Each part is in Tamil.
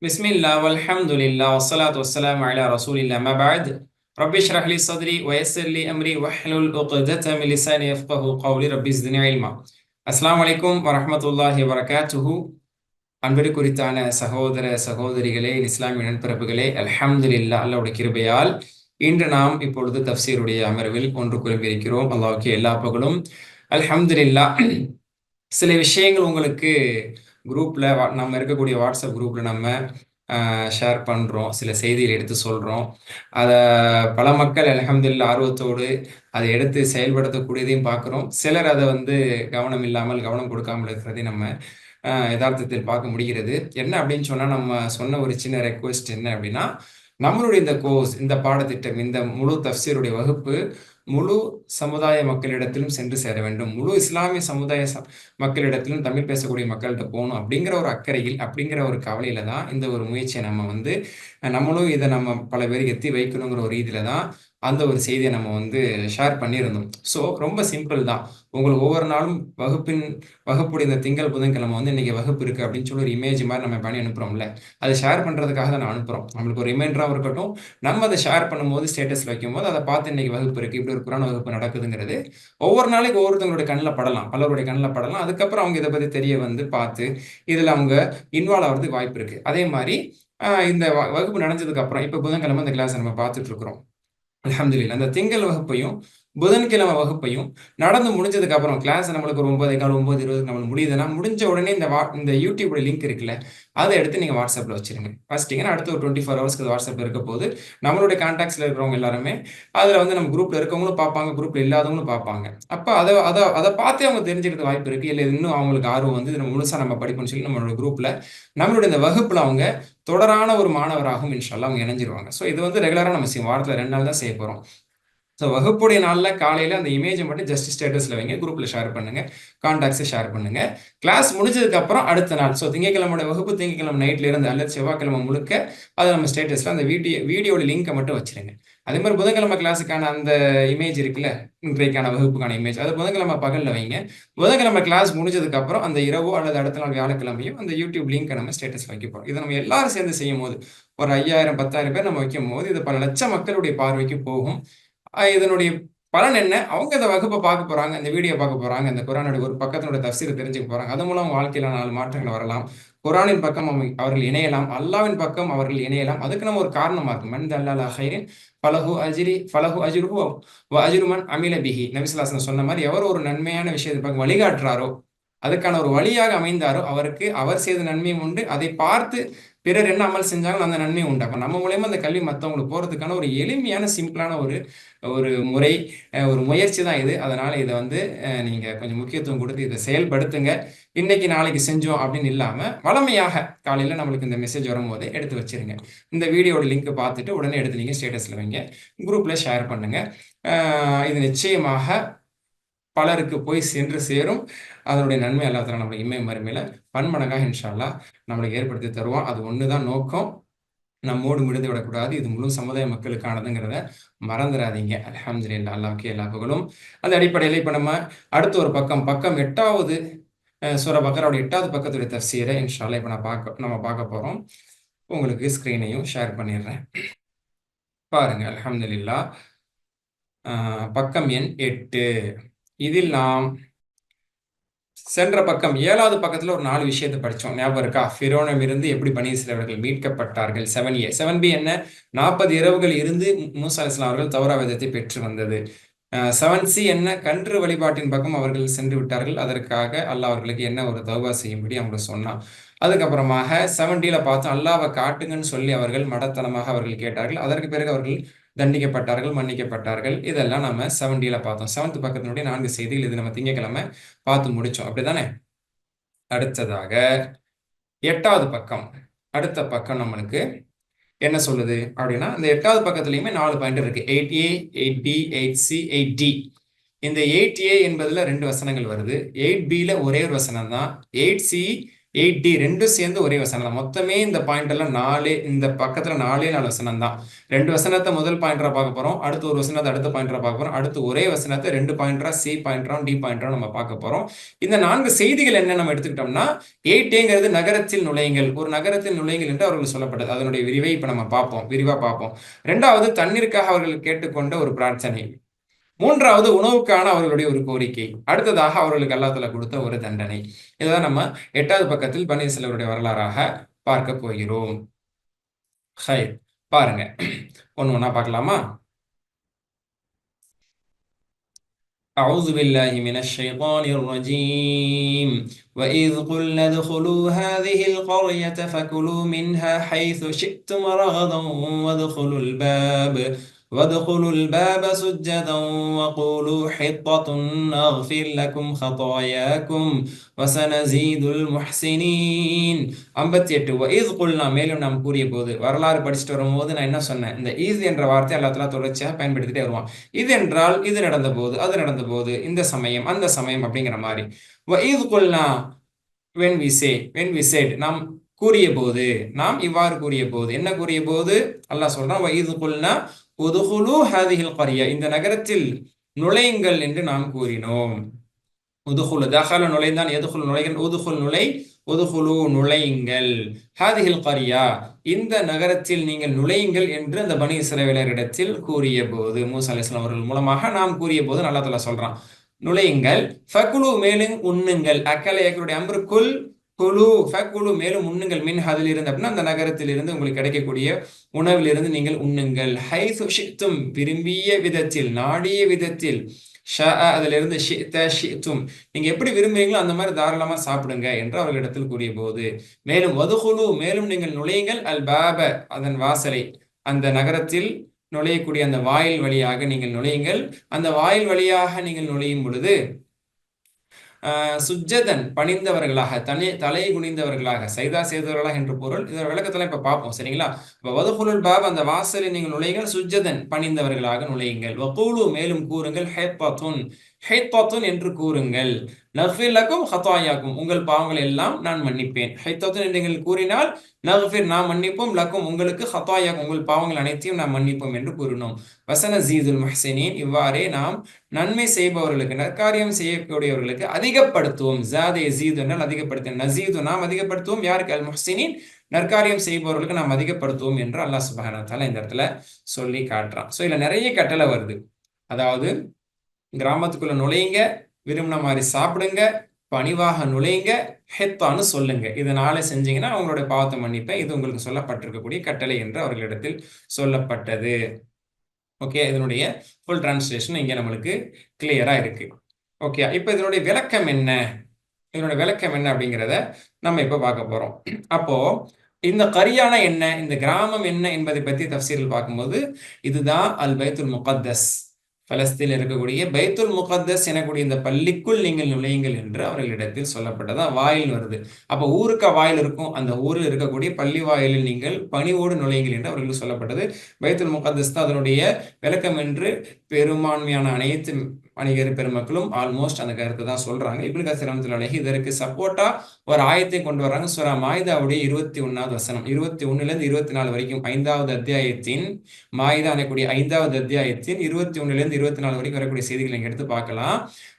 பிஸ்மில்லா வல்ஹம்துலில்லா வஸ்ஸலாத்து வஸ்ஸலாமு அலா ரசூலில்லா அம்மா பஅத் ரப்பி ஷ்ரஹ் லி ஸத்ரி வ யஸ்ஸிர் லி அம்ரி வஹ்லுல் உக்தத மின் லிசானி யஃப்கஹு கௌலி ரப்பி ஸித்னி இல்மா. அஸ்ஸலாமு அலைக்கும் வரஹ்மத்துல்லாஹி வபரகாத்துஹு. அன்பு குறித்தான சகோதர சகோதரிகளே, இஸ்லாமிய நண்பரப்புகளே, அல்ஹம்துலில்லாஹ் அல்லாஹ்வுடைய கிருபையால் இன்று நாம் இப்பொழுது தஃப்சீருடைய அமர்வில் ஒன்று குழும்பியிருக்கிறோம். அல்லாஹ்வுக்கு எல்லா புகழும். அல்ஹம்துலில்லாஹ். சில விஷயங்கள் உங்களுக்கு குரூப்ல நம்ம இருக்கக்கூடிய வாட்ஸ்அப் குரூப்ல நம்ம ஷேர் பண்றோம். சில செய்திகள் எடுத்து சொல்றோம். அதை பல மக்கள் அல்ஹம்துலில்லாஹ் ஆர்வத்தோடு அதை எடுத்து செயல்படுத்தக்கூடியதையும் பார்க்குறோம். சிலர் அதை கவனம் இல்லாமல் கவனம் கொடுக்காமல் இருக்கிறதையும் நம்ம யதார்த்தத்தில் பார்க்க முடிகிறது. என்ன அப்படின்னு சொன்னா, நம்ம சொன்ன ஒரு சின்ன ரெக்வெஸ்ட் என்ன அப்படின்னா, நம்மளுடைய இந்த கோர்ஸ், இந்த பாடத்திட்டம், இந்த முழு தஃப்சீருடைய வகுப்பு முழு சமுதாய மக்களிடத்திலும் சென்று சேர வேண்டும். முழு இஸ்லாமிய சமுதாய மக்களிடத்திலும் தமிழ் பேசக்கூடிய மக்கள்கிட்ட போகணும் அப்படிங்கிற ஒரு அக்கறையில், அப்படிங்கிற ஒரு கவலையில தான் இந்த ஒரு முயற்சியை நம்ம நம்மளும் இதை நம்ம பல பேருக்கு எத்தி வைக்கணுங்கிற ஒரு ரீதியில தான் அந்த ஒரு செய்தியை நம்ம ஷேர் பண்ணியிருந்தோம். ஸோ ரொம்ப சிம்பிள் தான். உங்களுக்கு ஒவ்வொரு நாளும் வகுப்புடைய இந்த திங்கள் புதன்கிழமை இன்னைக்கு வகுப்பு இருக்கு அப்படின்னு சொல்லி ஒரு இமேஜ் மாதிரி நம்ம பண்ணி அனுப்புறோம்ல, அதை ஷேர் பண்றதுக்காக தான் நான் அனுப்புறோம். நம்மளுக்கு ஒரு ரிமைண்டராகவும் இருக்கட்டும். நம்ம அதை ஷேர் பண்ணும்போது, ஸ்டேட்டஸ்ல வைக்கும்போது அதை பார்த்து இன்னைக்கு வகுப்பு இருக்கு, இப்படி ஒரு குரான் வகுப்பு நடக்குதுங்கிறது ஒவ்வொரு நாளைக்கு ஒவ்வொருத்தவங்களுடைய கண்ணில் படலாம், பலருடைய கண்ணில் படலாம். அதுக்கப்புறம் அவங்க இதை பத்தி தெரிய பார்த்து இதுல அவங்க இன்வால்வ் ஆகிறதுக்கு வாய்ப்பு இருக்கு. அதே மாதிரி இந்த வகுப்பு நடந்ததுக்கு அப்புறம் இப்ப புதன்கிழமை இந்த கிளாஸ் நம்ம பார்த்துட்டு இருக்கிறோம். அல்ஹம்துலில்லாஹ். அந்த திங்கள் வகுப்பையும் புதன்கிழமை வகுப்பையும் நடந்து முடிஞ்சதுக்கு அப்புறம் கிளாஸ் நம்மளுக்கு ஒரு 9:15 9:20 நம்மளுக்கு முடியுதுன்னா, முடிஞ்ச உடனே இந்த யூடியூப் லிங்க் இருக்குல்ல, அதை எடுத்து நீங்க வாட்ஸ்அப்ல வச்சிருங்க. வச்சிட்டீங்கன்னா அடுத்து ஒரு 24 ஹவர்ஸ்க்கு வாட்ஸ்அப்ல இருக்க போது நம்மளுடைய கான்டாக்ட்ஸ்ல இருக்கிறவங்க எல்லாருமே அதுல நம்ம குரூப்ல இருக்கவங்களும் பார்ப்பாங்க, குரூப்ல இல்லாதவங்களும் பார்ப்பாங்க. அப்ப அதை அதை அதை பார்த்தே அவங்க தெரிஞ்சுக்கிறது வாய்ப்பு இருக்கு. இல்லை இன்னும் அவங்களுக்கு ஆர்வம் இதை முழுசா நம்ம படிப்போம்னு சொல்லி நம்மளோட குரூப்ல நம்மளுடைய இந்த வகுப்புல அவங்க தொடரான ஒரு மாணவராகவும் இன்ஷா அல்லாஹ் அவங்க இணைஞ்சிருவாங்க. ஸோ இது ரெகுலரா நம்ம செய்வோம். வாரத்துல 2 நாள் தான் செய்ய போறோம். ஸோ வகுப்புடைய நாள்ல காலையில அந்த இமேஜை மட்டும் ஜஸ்ட் ஸ்டேட்டஸ்ல வைங்க, குரூப்ல ஷேர் பண்ணுங்க, கான்டாக்ட்ஸை ஷேர் பண்ணுங்க. கிளாஸ் முடிஞ்சதுக்கு அப்புறம் அடுத்த நாள், ஸோ திங்கட்கிழமை வகுப்பு திங்கட்கிழமை நைட்ல இருந்து அல்லது செவ்வாய்க்கிழமை முழுக்க அதை நம்ம ஸ்டேட்டஸ்ல அந்த வீடியோட லிங்கை மட்டும் வச்சிருங்க. அதே மாதிரி புதன்கிழமை கிளாஸுக்கான அந்த இமேஜ் இருக்குல்ல, இன்றைக்கான வகுப்புக்கான இமேஜ், அதை புதன்கிழமை பகல்ல வைங்க. புதன்கிழமை கிளாஸ் முடிஞ்சதுக்கு அப்புறம் அந்த இரவோ அல்லது அடுத்த நாள் வியாழக்கிழமையும் அந்த யூடியூப் லிங்கை நம்ம ஸ்டேட்டஸ்ல வைக்க போறோம். இதை நம்ம எல்லாரும் சேர்ந்து செய்யும் போது ஒரு 5000 10,000 பேர் நம்ம வைக்கும் போது இது பல லட்சம் மக்களுடைய பார்வைக்கு போகும். இதனுடைய பலன் என்ன? அவங்க இந்த வகுப்பை பார்க்க போறாங்க, இந்த வீடியோ பார்க்க போறாங்க, இந்த குரானுடைய ஒரு பக்கத்தினுடைய தஃப்சீரை தெரிஞ்சுக்க போறாங்க. அது மூலம் வாழ்க்கையில 4 மாற்றங்கள் வரலாம். குரானின் பக்கம் அவர்கள் இணையலாம், அல்லாவின் பக்கம் அவர்கள் இணையலாம். அதுக்கு நம்ம ஒரு காரணமா இருக்கு. மன் தல்லலா ஹைரின் ஃபலஹு அஜ்ருஹு வ அஜ்ரு மன் அமில பிஹி. நபி ஸல்லல்லாஹு அலைஹி வஸல்லம் சொன்ன மாதிரி, எவர் ஒரு நன்மையான விஷயத்தை பக்கம் வழிகாட்டுறாரோ, அதுக்கான ஒரு வழியாக அமைந்தாரோ, அவருக்கு அவர் செய்த நன்மையும் உண்டு, அதை பார்த்து பிறர் என்ன அமல் செஞ்சாங்களோ அந்த நன்மையும் உண்டு. அப்ப நம்ம மூலயமா அந்த கல்வி மற்றவங்களுக்கு போறதுக்கான ஒரு எளிமையான சிம்பிளான ஒரு ஒரு முறை, ஒரு முயற்சி தான் இது. அதனால இதை நீங்க கொஞ்சம் முக்கியத்துவம் கொடுத்து இதை செயல்படுத்துங்க. இன்னைக்கு நாளைக்கு செஞ்சோம் அப்படின்னு இல்லாம வளமையாக காலையில நம்மளுக்கு இந்த மெசேஜ் வரும்போது எடுத்து வச்சிருங்க. இந்த வீடியோட லிங்க் பார்த்துட்டு உடனே எடுத்து நீங்க ஸ்டேட்டஸ்ல வைங்க, குரூப்ல ஷேர் பண்ணுங்க. இது நிச்சயமாக பலருக்கு போய் சென்று சேரும். அதனுடைய நன்மை அல்லாஹ் தஆலா நம்மளுக்கு இம்மை மறுமையில பன்மடங்காக இன்ஷா அல்லாஹ் நம்மளுக்கு ஏற்படுத்தி தருவான். அது ஒண்ணுதான் நோக்கம். நம்மோடு முடிந்து விடக்கூடாது. இது முழு சமுதாய மக்களுக்கானதுங்கிறத மறந்துடாதீங்க. அல்ஹம்துலில்லாஹ், அல்லாஹ்வுக்கு எல்லா புகழும். அந்த அடிப்படையில் இப்ப நம்ம அடுத்த ஒரு பக்கம் 8வது சூரா பக்ராவுடைய 8வது பக்கத்துடைய தஃப்சீரை இன்ஷா அல்லாஹ் இப்ப நம்ம பார்க்க போறோம். உங்களுக்கு ஸ்கிரீனையும் ஷேர் பண்ணிடுறேன். பாருங்க. அல்ஹம்துலில்லாஹ். பக்கம் எண் 8. இதில் நாம் சென்ற பக்கம் 7வது பக்கத்துல ஒரு 4 விஷயத்தை படிச்சோம். ஞாபகம் இருக்கா? ஃபிரௌனிடமிருந்து எப்படி பனி இஸ்ரவேலர்கள் மீட்கப்பட்டார்கள். 7a 7b என்ன? 40 இரவுகள் இருந்து மூசா அலைஹிஸ்ஸலாம் அவர்கள் தௌரா வேதத்தை பெற்று வந்தது. 7c என்ன? கன்று வழிபாட்டின் பக்கம் அவர்கள் சென்று விட்டார்கள். அதற்காக அல்லாஹ் அவர்களுக்கு என்ன ஒரு தௌபா செய்யும்படி அவங்களுக்கு சொன்னான். அதுக்கப்புறமாக 7dல பார்த்தோம், அல்லாஹ்வை காட்டுங்கன்னு சொல்லி அவர்கள் மடத்தனமாக அவர்கள் கேட்டார்கள். அதற்கு பிறகு அவர்கள் தண்டிக்கப்பட்டார்கள், மன்னிக்கப்பட்டார்கள். இதெல்லாம் நம்ம 7dல பார்த்தோம். 7th பக்கத்தினுடைய 4 செய்திகள். இது நம்ம திங்கட்கிழமை பார்த்து முடிச்சோம், அப்படிதானே? அடுத்ததாக 8வது பக்கம். அடுத்த பக்கம் நம்மளுக்கு என்ன சொல்லுது அப்படின்னா, இந்த 8வது பக்கத்துலயுமே 4 பாயிண்ட் இருக்கு. 8a 8b 8c 8d. இந்த 8a என்பதுல 2 வசனங்கள் வருது. 8bல ஒரே ஒரு வசனம் தான். 8c 8D ரெண்டும் சேர்ந்து ஒரே வசனம் தான். மொத்தமே இந்த பாயிண்ட் எல்லாம் 4, இந்த பக்கத்துல 4 வசனம் தான். 2 வசனத்தை முதல் பாயிண்டரா பார்க்க போறோம், அடுத்து ஒரு வசனத்தை அடுத்த பாயிண்டரா பார்க்க போறோம், அடுத்து ஒரே வசனத்தை 2 பாயிண்டரா, சி பாயிண்டரா, டி பாயிண்டரா நம்ம பார்க்க போறோம். இந்த 4 செய்திகள் என்ன நம்ம எடுத்துக்கிட்டோம்னா, 8Aங்கிறது நகரத்தில் நுழையுங்கள், ஒரு நகரத்தில் நுழையுங்கள் என்று அவர்கள் சொல்லப்பட்டது. அதனுடைய விரிவை இப்ப நம்ம விரிவா பார்ப்போம். 2வது தண்ணீருக்காக அவர்கள் கேட்டுக்கொண்ட ஒரு பிரார்த்தனை. 3வது உணவுக்கான அவர்களுடைய ஒரு கோரிக்கை. அடுத்ததாக அவர்களுக்கு அல்லாஹ் தஆலா கொடுத்த ஒரு தண்டனை. இதான் நம்ம 8வது பக்கத்தில் பனி இஸ்ரவேலுடைய வரலாறாக பார்க்க போகிறோம். ஹைர், பாருங்க, ஒண்ணு ஒண்ணா பார்க்கலாமா? أعوذ بالله من الشيطان الرجيم وإذ قلنا ادخلوا هذه القرية فكلوا منها حيث شئتم رغدا وادخلوا الباب سجدا وقولوا حطة نغفر لكم خطاياكم وسنزيد المحسنين. 58 وإذ قلنا மேலும் நாம் கூறிய போது, வரலாறு படிச்சுட்டு வரும்போது நான் என்ன சொன்னேன், இந்த ஈஸ் என்ற வார்த்தை அல்லாஹ் தஆலா தொடர்ச்சியாக பயன்படுத்திட்டே வருவான். இது என்றால் இது நடந்த போது, அது நடந்த போது, இந்த சமயம் அந்த சமயம் அப்படிங்கிற மாதிரி. وإذ قلنا when we said நாம் கூறிய போது, நாம் இவ்வாறு கூறிய போது, என்ன கூறிய போது அல்லாஹ் சொல்றான், وإذ قلنا உதுகுலு ஹாதிஹில் கரியா, இந்த நகரத்தில் நுழையுங்கள் என்று நாம் கூறினோம். உதுகுலு தஹல நுழைந்தான், எதுகுலு நுழைகள், உதுகுல் நுழை, உதுகுலு நுழையுங்கள், ஹாதிஹில் கரியா இந்த நகரத்தில் நீங்கள் நுழையுங்கள் என்று அந்த பனி இஸ்ரவேலரிடத்தில் கூறிய போது, மூசா அலைஹிஸ்ஸலாம் அவர்கள் மூலமாக நாம் கூறிய போது அல்லாஹ் தஆலா சொல்றான், நுழையுங்கள், ஃபகுலு மேலும் உண்ணுங்கள், அக்கலை எங்களுடைய அம்ருக்குல் குலு ஃபகுலு மேலும் உண்ணுங்கள், மின் அதில் இருந்து அப்படின்னா அந்த நகரத்தில் இருந்து உங்களுக்கு கிடைக்கக்கூடிய உணவிலிருந்து நீங்கள் உண்ணுங்கள், ஹைசு ஷித்தும் விரும்பிய விதத்தில், நாடிய விதத்தில், அதிலிருந்து ஷித்தும் நீங்க எப்படி விரும்புறீங்களோ அந்த மாதிரி தாராளமா சாப்பிடுங்க என்று அவர்களிடத்தில் கூறிய போது, மேலும் வதுகுலு மேலும் நீங்கள் நுழையுங்கள், அல் பாப அதன் வாசலை, அந்த நகரத்தில் நுழையக்கூடிய அந்த வாயில் வழியாக நீங்கள் நுழையுங்கள். அந்த வாயில் வழியாக நீங்கள் நுழையும் பொழுது சுஜ்ஜதன் பணிந்தவர்களாக, தலை குனிந்தவர்களாக, சைதா செய்தவர்களாக என்று பொருள். இதோட விளக்கத்துல இப்ப பார்ப்போம், சரிங்களா? வதுகுலுல் பாப் அந்த வாசலில் நீங்கள் நுழையுங்கள், சுஜ்ஜதன் பணிந்தவர்களாக நுழையுங்கள், வகூலு மேலும் கூறுங்கள், ஹைத்தத்துன் என்று கூறுங்கள், நஃபிர் லக்கும் ஹதாயாக்கும் உங்கள் பாவங்கள் எல்லாம் நான் மன்னிப்பேன். ஹைத்தத்துன் என்று நீங்கள் கூறினால் நஃபிர் நாம் மன்னிப்போம், லக்கும் உங்களுக்கு, ஹதாயாக்கும் உங்கள் பாவங்கள் அனைத்தையும் நாம் மன்னிப்போம் என்று கூறினோம். வசனஸீதுல் முஹ்ஸினீன் இவ்வாறே நாம் நன்மை செய்பவர்களுக்கு, நற்காரியம் செய்யக்கூடியவர்களுக்கு அதிகப்படுத்துவோம். ஜாதே யஸீது என்றால் அதிகப்படுத்த, நஸீது நாம் அதிகப்படுத்துவோம், யாருக்கு? அல் முஹ்ஸினீன் நற்காரியம் செய்பவர்களுக்கு நாம் அதிகப்படுத்துவோம் என்று அல்லாஹ் சுப்ஹானஹு வ தஆலா இந்த இடத்துல சொல்லி காட்டுறான். ஸோ இதுல நிறைய கட்டளை வருது. அதாவது கிராமத்துக்குள்ள நுழையுங்க, விரும்பின மாதிரி சாப்பிடுங்க, பணிவாக நுழையுங்க, ஹெத்தான்னு சொல்லுங்க, இதனால செஞ்சீங்கன்னா அவங்களுடைய பாவத்தை மன்னிப்பேன், இது உங்களுக்கு சொல்லப்பட்டிருக்கக்கூடிய கட்டளை என்று அவர்களிடத்தில் சொல்லப்பட்டது. ஓகே, இதனுடைய ஃபுல் டிரான்ஸ்லேஷன் இங்க நம்மளுக்கு கிளியரா இருக்கு. ஓகே, இப்போ இதனுடைய விளக்கம் என்ன, இதனுடைய விளக்கம் என்ன அப்படிங்கிறத நம்ம இப்ப பார்க்க போறோம். அப்போ இந்த கரியானா என்ன, இந்த கிராமம் என்ன என்பதை பற்றி தஃசீரில் பார்க்கும்போது, இதுதான் அல் பைத்துல் முகத்தஸ், பலஸ்தீனில் இருக்கக்கூடிய பைத்துல் முகத்தஸ் எனக்கூடிய இந்த பள்ளிக்குள் நீங்கள் நுழையுங்கள் என்று அவர்களிடத்தில் சொல்லப்பட்டதா வாயில் வருது. அப்போ ஊருக்கு வாயில் இருக்கும், அந்த ஊரில் இருக்கக்கூடிய பள்ளி வாயிலில் நீங்கள் பணிவோடு நுழையுங்கள் என்று அவர்களுக்கு சொல்லப்பட்டது. பைத்துல் முகத்தஸ் தான் அதனுடைய விளக்கம் என்று பெரும்பான்மையான அனைத்து வணிகர் பெருமக்களும் ஆல்மோஸ்ட் அந்த கருத்தை தான் சொல்றாங்க. இப்னு கஸீர் ரஹ்மத்துல்லாஹி அலைஹி இதற்கு சப்போர்ட்டா ஒரு ஆயத்தை கொண்டு வர்றாங்க. சூரா மாயிதாவுடைய 21வது வசனம், 21லிருந்து 24 வரைக்கும், 5வது அத்தியாயத்தின், மாயிதா எனக்கூடிய 5வது அத்தியாயத்தின் 21லிருந்து 24 வரைக்கும் வரக்கூடிய செய்திகளை நீங்க எடுத்து பார்க்கலாம்.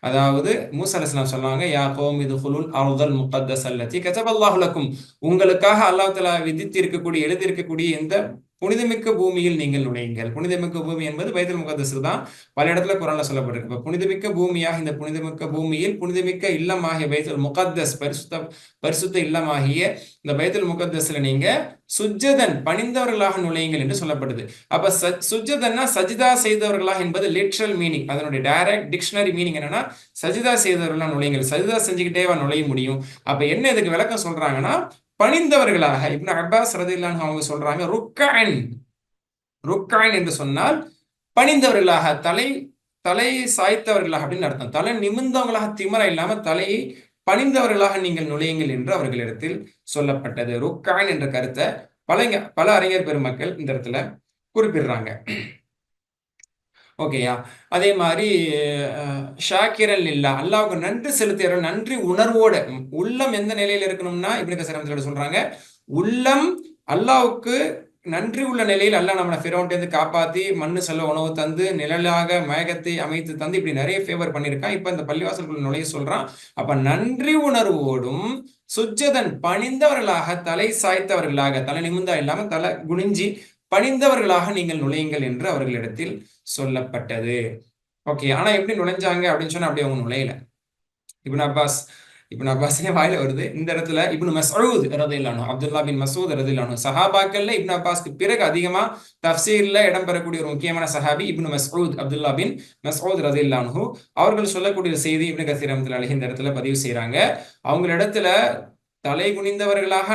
அதாவது மூசா அலைஹிஸ்ஸலாம் சொன்னாங்க, யா கௌமி துகுலுல் அர்தல் முகத்தஸ் அல்லதி கதபல்லாஹு லக்கும், உங்களுக்காக அல்லாஹ் தஆலா விதித்து இருக்கக்கூடிய, எழுதி இருக்கக்கூடிய இந்த புனிதமிக்க பூமியில் நீங்கள் நுழையுங்கள். புனிதமிக்க பூமி என்பது பைத்துல் முகத்தஸ் தான், பல இடத்துல குர்ஆன்ல சொல்லப்பட்டிருக்கு. புனிதமிக்க பூமியாக இந்த புனிதமிக்க பூமியில் புனிதமிக்க இல்லமாகிய பைத்துல் முகத்தஸ், பரிசுத்த இல்லமாகிய இந்த பைத்துல் முகத்தஸ்ல நீங்க சுஜ்ஜதன் பணிந்தவர்களாக நுழையுங்கள் என்று சொல்லப்படுது. அப்ப சுஜ்ஜதன்னா சஜிதா செய்தவர்களாக என்பது லிட்ரல் மீனிங், அதனுடைய டைரக்ட் டிக்ஷனரி மீனிங் என்னன்னா சஜிதா செய்தவர்களாக நுழையுங்கள், சஜிதா செஞ்சுக்கிட்டே நுழைய முடியும். அப்ப என்ன இதுக்கு விளக்கம் சொல்றாங்கன்னா, பணிந்தவர்களாக. இப்னு அப்பாஸ் ரலியல்லாஹு அன்ஹு அவங்க சொல்றாங்க, ருக்கான் என்று சொன்னால் பணிந்தவர்களாக, தலை சாய்த்தவர்களாக அப்படின்னு அர்த்தம். தலை நிமிர்ந்தவங்களாக, திமிரா இல்லாம தலையை பணிந்தவர்களாக நீங்கள் நுழையுங்கள் என்று அவர்களிடத்தில் சொல்லப்பட்டது. ருக்கான் என்ற கருத்தை பல அறிஞர் பெருமக்கள் இந்த இடத்துல குறிப்பிடுறாங்க. ஓகேயா? அதே மாதிரி ஷாக்கிரல் இல்லா, அல்லாவுக்கு நன்றி செலுத்திற நன்றி உணர்வோட உள்ளம் எந்த நிலையில இருக்கணும்னா இப்னு கஸீர் ரஹ்மத்துல்லாஹி சொல்றாங்க, உள்ளம் அல்லாவுக்கு நன்றி உள்ள நிலையில் அல்லாஹ் நம்மளை ஃபிரௌன்ட்டேருந்து காப்பாத்தி மண்ணு செல்ல உணவு தந்து நிழலாக மேகத்தை அமைத்து தந்து இப்படி நிறைய ஃபேவர் பண்ணியிருக்கான். இப்ப இந்த பள்ளிவாசலுக்குள்ள நுழைய சொல்றான். அப்ப நன்றி உணர்வோடும் சுஜ்ஜதன் பணிந்தவர்களாக, தலை சாய்த்தவர்களாக, தலை நிமிர்ந்தா இல்லாம தலை குனிஞ்சி பணிந்தவர்களாக நீங்கள் நுழையுங்கள் என்று அவர்களிடத்தில் சொல்லப்பட்டது. ஓகே. ஆனா எப்படி நுழைஞ்சாங்க அப்படின்னு சொன்னா அப்படி அவங்க நுழையல. இப்னு அப்பாஸ் வாயில வருது. இந்த இடத்துல இப்னு மஸ்ஊத் ரலியல்லாஹு அன்ஹு, அப்துல்லா பின் மஸ்ஊத் ரலியல்லாஹு அன்ஹு, சஹாபாக்கள்ல இப்னு அப்பாஸ்க்கு பிறகு அதிகமா தஃப்சீர்ல இடம்பெறக்கூடிய ஒரு முக்கியமான சஹாபி இப்னு மஸ்ஊத், அப்துல்லா பின் மஸ்ஊத் ரலியல்லாஹு அன்ஹு. அவர்கள் சொல்லக்கூடிய செய்தி இப்னு கஸீர் ரஹ்மத்துல்லாஹி அலைஹி இந்த இடத்துல பதிவு செய்றாங்க. அவங்களிடத்துல தலை குனிந்தவர்களாக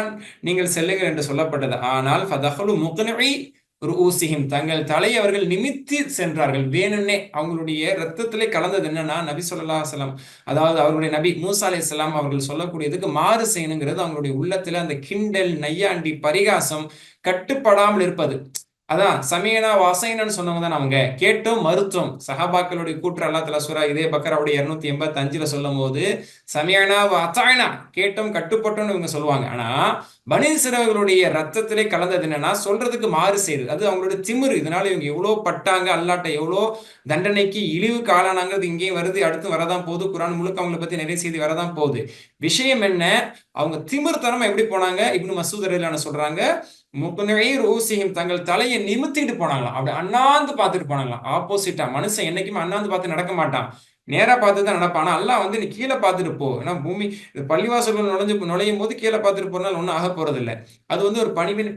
நீங்கள் செல்லுங்கள் என்று சொல்லப்பட்டது. ஆனால் ஃபதஹலு முக்னிஇ ரூசிஹிம், தங்கள் தலையை அவர்கள் நிமித்தி சென்றார்கள். வேணும்னே அவங்களுடைய ரத்தத்திலே கலந்தது என்னன்னா நபி ஸல்லல்லாஹு அலைஹி வஸல்லம், அதாவது அவருடைய நபி மூசா அலைஹிஸ்ஸலாம் அவர்கள் சொல்லக்கூடியதுக்கு மாறு செய்யணுங்கிறது அவங்களுடைய உள்ளத்துல அந்த கிண்டல், நையாண்டி, பரிகாசம், கட்டுப்படாமல் இருப்பது. அதான் சமீனா வாசைனன்னு சொன்னவங்க தான் அவங்க. கேட்டோம் மறுத்தோம். சஹாபாக்களுடைய கூற்று அல்லாஹ் தஆலா சூரா இதே பக்கராவுடைய 285ல சொல்லும் போது சமீனா வஅதானா, கேட்டோம் கட்டுப்பட்டோம்னு இவங்க சொல்லுவாங்க. ஆனா பனி இஸ்ரவேலுடைய ரத்தத்திலே கலந்தது என்னன்னா சொல்றதுக்கு மாறு செய்யுது. அது அவங்களுடைய திமிரு. இதனால இவங்க எவ்வளோ பட்டாங்க, அல்லாஹ்ட்ட எவ்வளோ தண்டனைக்கு இழிவுக்கு ஆளானாங்கிறது இங்கேயும் வருது, அடுத்து வரதான் போகுது. குர்ஆன் முழுக்க அவங்களை பத்தி நிறைய செய்தி வரதான் போகுது. விஷயம் என்ன, அவங்க திமிர்த்தனமா எப்படி போனாங்க? இப்னு மஸ்ஊத் ரலியல்லாஹு அன்ஹு சொல்றாங்க, முக்னிஇ ரூசிஹிம், தங்கள் தலையை நிமித்திட்டு போனாங்களாம். அப்படி அண்ணாந்து பார்த்துட்டு போனாங்களாம். ஆப்போசிட்டா, மனுஷன் என்னைக்குமே அண்ணாந்து பார்த்து நடக்க மாட்டான், நேரா பார்த்து தான் நடப்பான். ஆனா அல்லாஹ் வந்து நீ கீழே பார்த்துட்டு போ. ஏன்னா பூமி பள்ளிவாசல் நுழையும் போது கீழே பார்த்துட்டு போனாலும் ஒன்றும் ஆக போறது இல்லை. அது வந்து ஒரு பணிவின்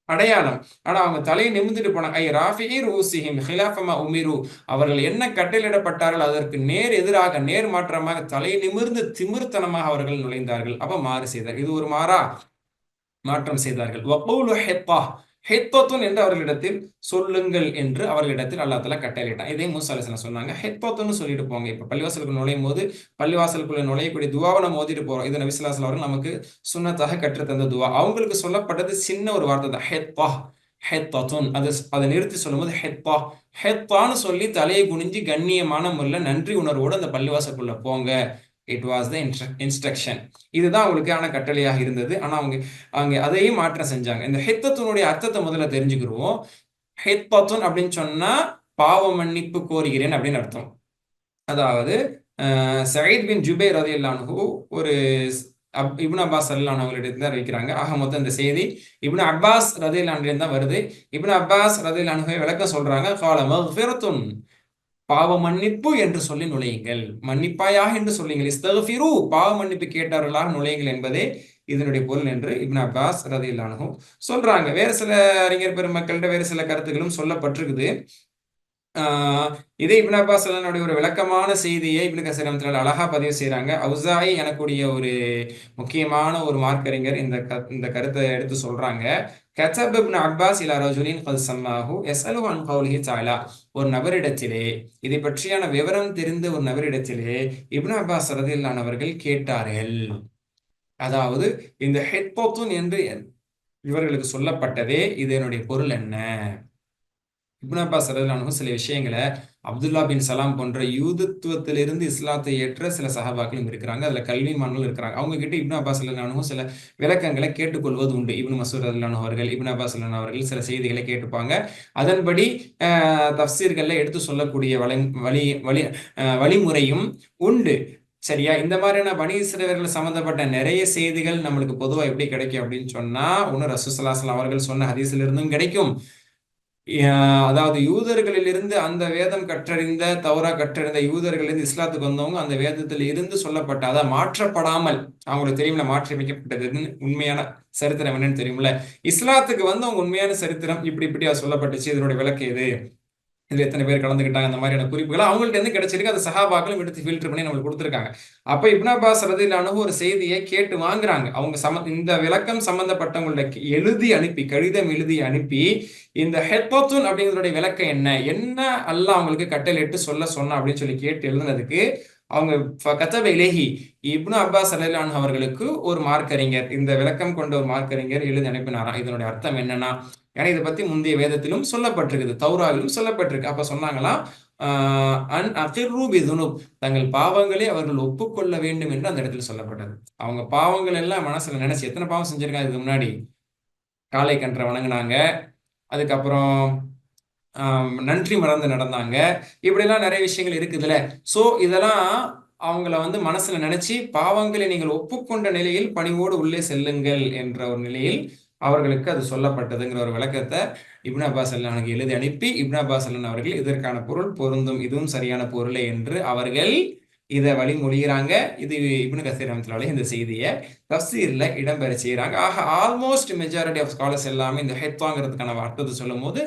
அடையாளம். ஆனா அவங்க தலையை நிமிர்ந்துட்டு போனாங்க. ஐ ராஃபிஇ ரூசிஹிம் ஹிலாஃப மா உமிரு, அவர்கள் என்ன கட்டளையிடப்பட்டார்கள் அதற்கு நேர் எதிராக, நேர் மாற்றமாக தலை நிமிர்ந்து திமிர்த்தனமாக அவர்கள் நுழைந்தார்கள். அப்ப மாறு செய்தார். இது ஒரு மாறா? மாற்றம் செய்தார்கள். வகூலு ஹித்தா, ஹித்தத்துன் என்று அவர்களிடத்தில் சொல்லுங்கள் என்று அவர்களிடத்தில் அல்லாஹ் தஆலா கட்டளையிட்டான். இதே மூசா அலைஹிஸ்ஸலாம் சொன்னாங்க, ஹித்தத்துன்னு சொல்லிட்டு போங்க. இப்ப பள்ளிவாசலுக்கு நுழையும் போது பள்ளிவாசலுக்குள்ள நுழையக்கூடிய துஆவை நம்ம ஓதிட்டு போறோம். இது நபி ஸல்லல்லாஹு அலைஹி வஸல்லம் அவர்கள் நமக்கு சுன்னத்தாக கற்றுத்தந்த துஆ. அவங்களுக்கு சொல்லப்பட்டது சின்ன ஒரு வார்த்தை தான், ஹித்தா, ஹித்தத்துன். அதை நிறுத்தி சொல்லும்போது ஹித்தா, ஹித்தான்னு சொல்லி தலையை குனிஞ்சு கண்ணியமான முறையில் நன்றி உணர்வோடு அந்த பள்ளிவாசலுக்குள்ள போங்க. It was the instruction. இதுதான் அவங்களுக்கான கட்டளையாக இருந்தது. ஆனா அவங்க அதையும் மாற்றம் செஞ்சாங்க. இந்த ஹித்தத்துனுடைய அர்த்தத்தை முதல்ல தெரிஞ்சுக்கிருவோம். ஹித்தத்துன் அப்படின்னு சொன்னா பாவ மன்னிப்பு கோருகிறேன் அப்படின்னு அர்த்தம். அதாவது சயீத் பின் ஜுபைர் ரலியல்லாஹு அன்ஹு ஒரு இப்னு அப்பாஸ் ரலியல்லாஹு அன்ஹு அவர்களிடத்தில் தான் வைக்கிறாங்க. ஆக மொத்தம் இந்த செய்தி இப்னு அப்பாஸ் ரலியல்லாஹு அன்ஹு தான் வருது. இப்னு அப்பாஸ் ரலியல்லாஹு அன்ஹு விளக்கம் சொல்றாங்க, கால மக்ஃபிரத்துன், பாவ மன்னிப்பு என்று சொல்லி நுழையுங்கள், மன்னிப்பாயாக என்று சொல்லுங்கள். இஸ்தக்ஃபிரு, பாவ மன்னிப்பு கேட்டவர்களாக நுழையுங்கள் என்பதே இதனுடைய பொருள் என்று இப்னு அப்பாஸ் ரலியல்லாஹு அன்ஹு சொல்றாங்க. வேறு சில அறிஞர் பெருமக்கள்கிட்ட வேறு சில கருத்துக்களும் சொல்லப்பட்டிருக்குது. இதே இப்னு அப்பாஸ் ரலியல்லாஹு ஒரு விளக்கமான செய்தியை இப்னு கஸீர் ரஹ்மத்துல்லாஹி அழகா பதிவு செய்றாங்க. அவுஸாஇ எனக்கூடிய ஒரு முக்கியமான ஒரு மார்க்கறிஞர் இந்த கருத்தை எடுத்து சொல்றாங்க. கதப இப்னு அப்பாஸ் இலா ரஜுலின் கத் சம்மாஹு யஸ்அலு அன் கௌலிஹி தஆலா, ஒரு நபரிடத்திலே, இதை பற்றியான விவரம் தெரிந்த ஒரு நபரிடத்திலே இப்னு அப்பாஸ் ரலியல்லாஹு அன்ஹு அவர்கள் கேட்டார்கள். அதாவது இந்த ஹித்தத்துன் என்று இவர்களுக்கு சொல்லப்பட்டதே இதனுடைய பொருள் என்ன? இப்னு அப்பாஸ் ரலியல்லாஹு அன்ஹு சில விஷயங்களை அப்துல்லா பின் சலாம் போன்ற யூதத்துவத்திலிருந்து இஸ்லாத்தை ஏற்ற சில சஹாபாக்களும் இருக்கிறாங்க. அதுல கல்விமான்கள் இருக்கிறாங்க. அவங்க கிட்ட இப்னு அப்பாஸ் ரலியல்லாஹு அன்ஹு சில விளக்கங்களை கேட்டுக்கொள்வது உண்டு. இப்னு மஸ்ஊத் ரலியல்லாஹு அன்ஹு அவர்கள், இப்னு அப்பாஸ் ரலியல்லாஹு அவர்கள் சில செய்திகளை கேட்டுப்பாங்க. அதன்படி தஃப்சீர்கள்ல எடுத்து சொல்லக்கூடிய வழிமுறையும் உண்டு. சரியா? இந்த மாதிரியான பனி இஸ்ரவேலர்கள் சம்பந்தப்பட்ட நிறைய செய்திகள் நம்மளுக்கு பொதுவா எப்படி கிடைக்கும் அப்படின்னு சொன்னா, ஒன்னு ரசூலுல்லாஹி ஸல்லல்லாஹு அலைஹி வஸல்லம் அவர்கள் சொன்ன ஹதீஸ்ல இருந்தும் கிடைக்கும். அதாவது யூதர்களிலிருந்து அந்த வேதம் கற்றறிந்த, தௌரா கற்றறிந்த யூதர்களிலிருந்து இஸ்லாத்துக்கு வந்தவங்க அந்த வேதத்தில் இருந்து சொல்லப்பட்ட, அதான் மாற்றப்படாமல், அவங்களுக்கு தெரியும்ல மாற்றி அமைக்கப்பட்டதுன்னு உண்மையான சரித்திரம் என்னன்னு தெரியும்ல. இஸ்லாத்துக்கு வந்தவங்க உண்மையான சரித்திரம் இப்படியா சொல்லப்பட்டுச்சு, இதனுடைய விளக்கம் இது, இதுல எத்தனை பேர் கலந்துக்கிட்டாங்க, அந்த மாதிரியான குறிப்புகள் அவங்கள்ட்ட இருந்து கிடைச்சிருக்கு. அந்த சஹாபாக்களும் எடுத்து ஃபில்டர் பண்ணி நம்மளுக்கு கொடுத்துருக்காங்க. அப்ப இப்னு அப்பாஸ் ரலியல்லாஹு அன்ஹு ஒரு செய்தியை கேட்டு வாங்குறாங்க. அவங்க இந்த விளக்கம் சம்பந்தப்பட்டவங்கள்ட்ட எழுதி அனுப்பி, கடிதம் எழுதி அனுப்பி, இந்த ஹித்தத்துன் அப்படிங்கிறதுடைய விளக்கம் என்ன அல்லாஹ் அவங்களுக்கு கட்டளையிட்டு சொல்ல சொன்னா அப்படின்னு சொல்லி கேட்டு எழுதுனதுக்கு அவங்க கதப இலைஹி, இப்னு அப்பாஸ் ரலியல்லாஹு அன்ஹு அவர்களுக்கு ஒரு மார்க்கறிஞர், இந்த விளக்கம் கொண்ட ஒரு மார்க்கறிஞர் எழுதி அனுப்பினாராம். இதனுடைய அர்த்தம் என்னன்னா, ஏன்னா இதை பத்தி முந்தைய வேதத்திலும் சொல்லப்பட்டிருக்குது, தௌராவிலும் சொல்லப்பட்டிருக்கு. அப்ப சொன்னாங்களாம், அன் அகிர்ரு பிதுனுப், தங்கள் பாவங்களை அவர்கள் ஒப்புக்கொள்ள வேண்டும் என்று அந்த இடத்துல சொல்லப்பட்டது. அவங்க பாவங்கள் எல்லாம் மனசுல நினைச்சு, எத்தனை பாவம் செஞ்சிருக்காங்க இதுக்கு முன்னாடி? காளை கன்றை வணங்குனாங்க, அதுக்கப்புறம் நன்றி மறந்து நடந்தாங்க, இப்படிலாம் நிறைய விஷயங்கள் இருக்குதுல்ல. ஸோ இதெல்லாம் அவங்கள வந்து மனசுல நினைச்சு, பாவங்களை நீங்கள் ஒப்புக்கொண்ட நிலையில் பணிவோடு உள்ளே செல்லுங்கள் என்ற ஒரு நிலையில் அவர்களுக்கு அது சொல்லப்பட்டதுங்கிற ஒரு விளக்கத்தை இப்னு அப்பாஸ் அல்லாஹ்வுக்கு எழுதி அனுப்பி, இப்னு அப்பாஸ் அல்லாஹ் அவர்கள் இதற்கான பொருள் பொருந்தும், இதுவும் சரியான பொருளே என்று அவர்கள் இதை வழிமொழிகிறாங்க. இது இப்னு கசீர் ரஹ்மத்துல்லாஹி அலைஹி இந்த செய்தியை தஃசீர்ல இடம்பெற செய்கிறாங்க. ஆக ஆல்மோஸ்ட் மெஜாரிட்டி ஆஃப் ஸ்காலர்ஸ் எல்லாமே இந்த ஹெத்வாங்கிறதுக்கான அர்த்தத்தை சொல்லும் போது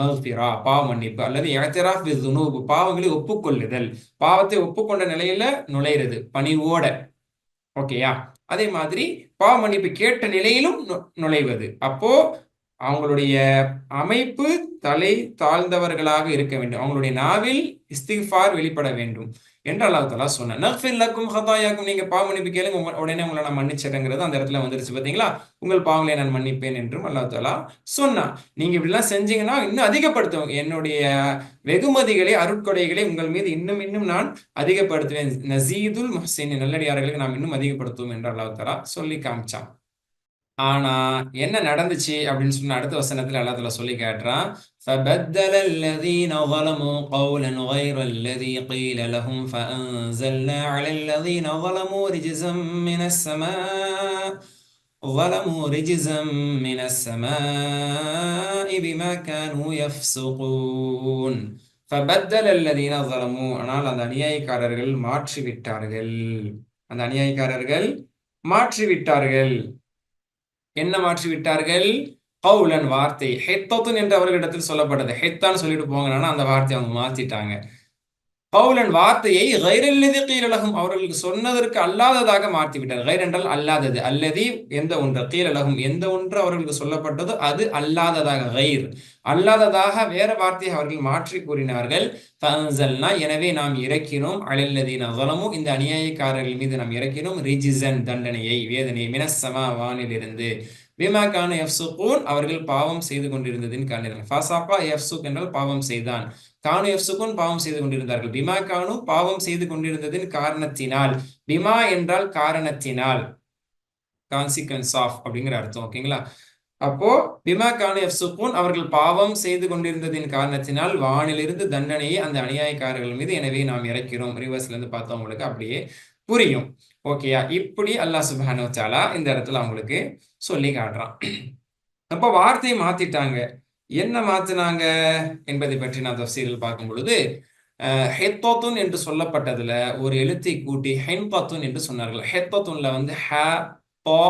மஃபிரா, பாவ மன்னிப்பு, அல்லது இஅ்திராஃப் பிதுனூப், பாவங்களை ஒப்புக்கொள்ளுதல், பாவத்தை ஒப்புக்கொண்ட நிலையில நுழையிறது பணிவோட. ஓகேயா? அதே மாதிரி பாவ மன்னிப்பு கேட்ட நிலையிலும் நுழைவது. அப்போ அவங்களுடைய அமைப்பு தலை தாழ்ந்தவர்களாக இருக்க வேண்டும், அவங்களுடைய நாவில் இஸ்திக்ஃபார் வெளிப்பட வேண்டும் என்று அல்லாஹ் தஆலா சொன்னான். நக்ஃபிர் லக்கும் ஹதாயாக்கும், நீங்க பாவ மன்னிப்பு கேளுங்க, உடனே உங்களை நான் மன்னிச்சிடுங்கிறது அந்த இடத்துல வந்துருச்சு பாத்தீங்களா? உங்கள் பாவங்களை நான் மன்னிப்பேன் என்றும் அல்லாஹ் தஆலா சொன்னான். நீங்க இப்படிலாம் செஞ்சீங்கன்னா இன்னும் அதிகப்படுத்தும் என்னுடைய வெகுமதிகளை, அருட்கொடைகளை உங்கள் மீது இன்னும் இன்னும் நான் அதிகப்படுத்துவேன். நசீதுல் முஹ்சினின், நல்லடியார்களுக்கு நாம் இன்னும் அதிகப்படுத்துவோம் என்று அல்லாஹ் தஆலா சொல்லி காமிச்சான். ஆனா என்ன நடந்துச்சு அப்படின்னு சொன்ன அடுத்த வசனத்துல அல்லாஹ் தஆலா சொல்லி காட்டுறான், فَبَدَّلَ الَّذِينَ ظَلَمُوا قَوْلًا غَيْرَ الَّذِي قِيلَ لَهُمْ فَأَنزَلْنَا عَلَى الَّذِينَ ظَلَمُوا رِجْزًا مِنَ السَّمَاءِ بِمَا كَانُوا يَفْسُقُونَ. فَبَدَّلَ الَّذِينَ ظَلَمُوا, ஆனால் அந்த அநியாயக்காரர்கள் மாற்றிவிட்டார்கள். அந்த அநியாயக்காரர்கள் மாற்றிவிட்டார்கள். என்ன மாற்றி விட்டார்கள்? கௌலன், வார்த்தை. ஹெத்தத்துன் என்று அவர்களிடத்தில் சொல்லப்பட்டது, ஹெத்தான்னு சொல்லிட்டு போங்கன்னா அந்த வார்த்தையை அவங்க மாத்திட்டாங்க. கௌலன், வார்த்தையை கைரல்லதி கீல லஹும், அவர்களுக்கு சொன்னதற்கு அல்லாததாக மாற்றி விட்டார். கைர் என்றால் அல்லாதது, அல்லதி எந்த ஒன்று, கீல லஹும் எந்த ஒன்று அவர்களுக்கு சொல்லப்பட்டதோ அது அல்லாததாக, கைர் அல்லாததாக வேற வார்த்தையை அவர்கள் மாற்றி கூறினார்கள். ஃபஅன்ஸல்னா, எனவே நாம் இறக்கினோம், அலல்லதீன ஸலமு, இந்த அநியாயக்காரர்கள் மீது நாம் இறக்கினோம், ரிஜ்ஸன் தண்டனையை, வேதனையை, மினஸ் ஸமா வானிலிருந்து, பிமா கான யஃப்ஸுகூன் அவர்கள் பாவம் செய்து கொண்டிருந்ததின் காரணம். ஃபஸகா யஃப்ஸுக் என்றால் பாவம் செய்தான், கானு யஃப்ஸுகூன் பாவம் செய்து கொண்டிருந்தார்கள், பிமா கானு பாவம் செய்து கொண்டிருந்ததின் காரணத்தினால், பிமா என்றால் காரணத்தினால், கான்சிக்வன்ஸ் ஆஃப் அப்படிங்கிற அர்த்தம். ஓகேங்களா? அப்போ பிமா கானு யஃப்ஸுகூன் அவர்கள் பாவம் செய்து கொண்டிருந்ததின் காரணத்தினால் வானிலிருந்து தண்டனையை அந்த அநியாயக்காரர்கள் மீது எனவே நாம் இறக்கிறோம். ரிவர்ஸ்ல இருந்து பார்த்தோம், உங்களுக்கு அப்படியே புரியும். ஓகேயா? இப்படி அல்லாஹ் சுப்ஹானஹு வ தஆலா இந்த இடத்துல அவங்களுக்கு சொல்லி காட்டுறான். அப்ப வார்த்தையை மாத்திட்டாங்க. என்ன மாத்தினாங்க என்பதை பற்றி நான் தஃசீரில் பார்க்கும் பொழுது, ஹெத்தோத்துன் என்று சொல்லப்பட்டதுல ஒரு எழுத்தை கூட்டி ஹென்பத்துன் என்று சொன்னார்கள். ஹெத்தத்துன்ல வந்து ஹ பா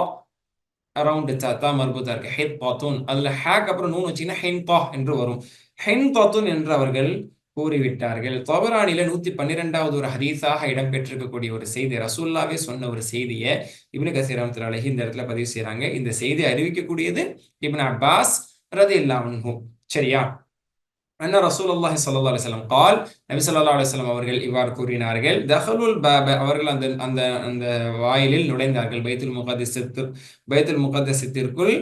அரவுண்ட் தா மர்பூத்தா இருக்கு, ஹெத்பாத்துன். அதுல ஹேக்கு அப்புறம் நூன் வச்சீங்கன்னா ஹென்பா என்று வரும். ஹென்பாத்துன் என்று அவர்கள் கூறிவிட்டார்கள். தபரானில 112வது ஒரு ஹதீஸாக இடம்பெற்றிருக்கக்கூடிய ஒரு செய்தி, ரசூலுல்லாஹ்வே சொன்ன ஒரு செய்தியை இப்னு கஸீர் ரஹ்மத்துல்லாஹி அலைஹி இந்த இடத்துல பதிவு செய்றாங்க. இந்த செய்தியை அறிவிக்கக்கூடியது இப்னு அப்பாஸ் ரலியல்லாஹு அன்ஹு. சரியா? அன்ன ரசூலுல்லாஹி ஸல்லல்லாஹு அலைஹி வஸல்லம் قال, நபி ஸல்லல்லாஹு அலைஹி வஸல்லம் அவர்கள் இவ்வாறு கூறினார்கள், தஹலுல் பாப, அவர்கள் அந்த அந்த அந்த வாயிலில் நுழைந்தார்கள், பைத்துல் முகத்தஸிற்குள்,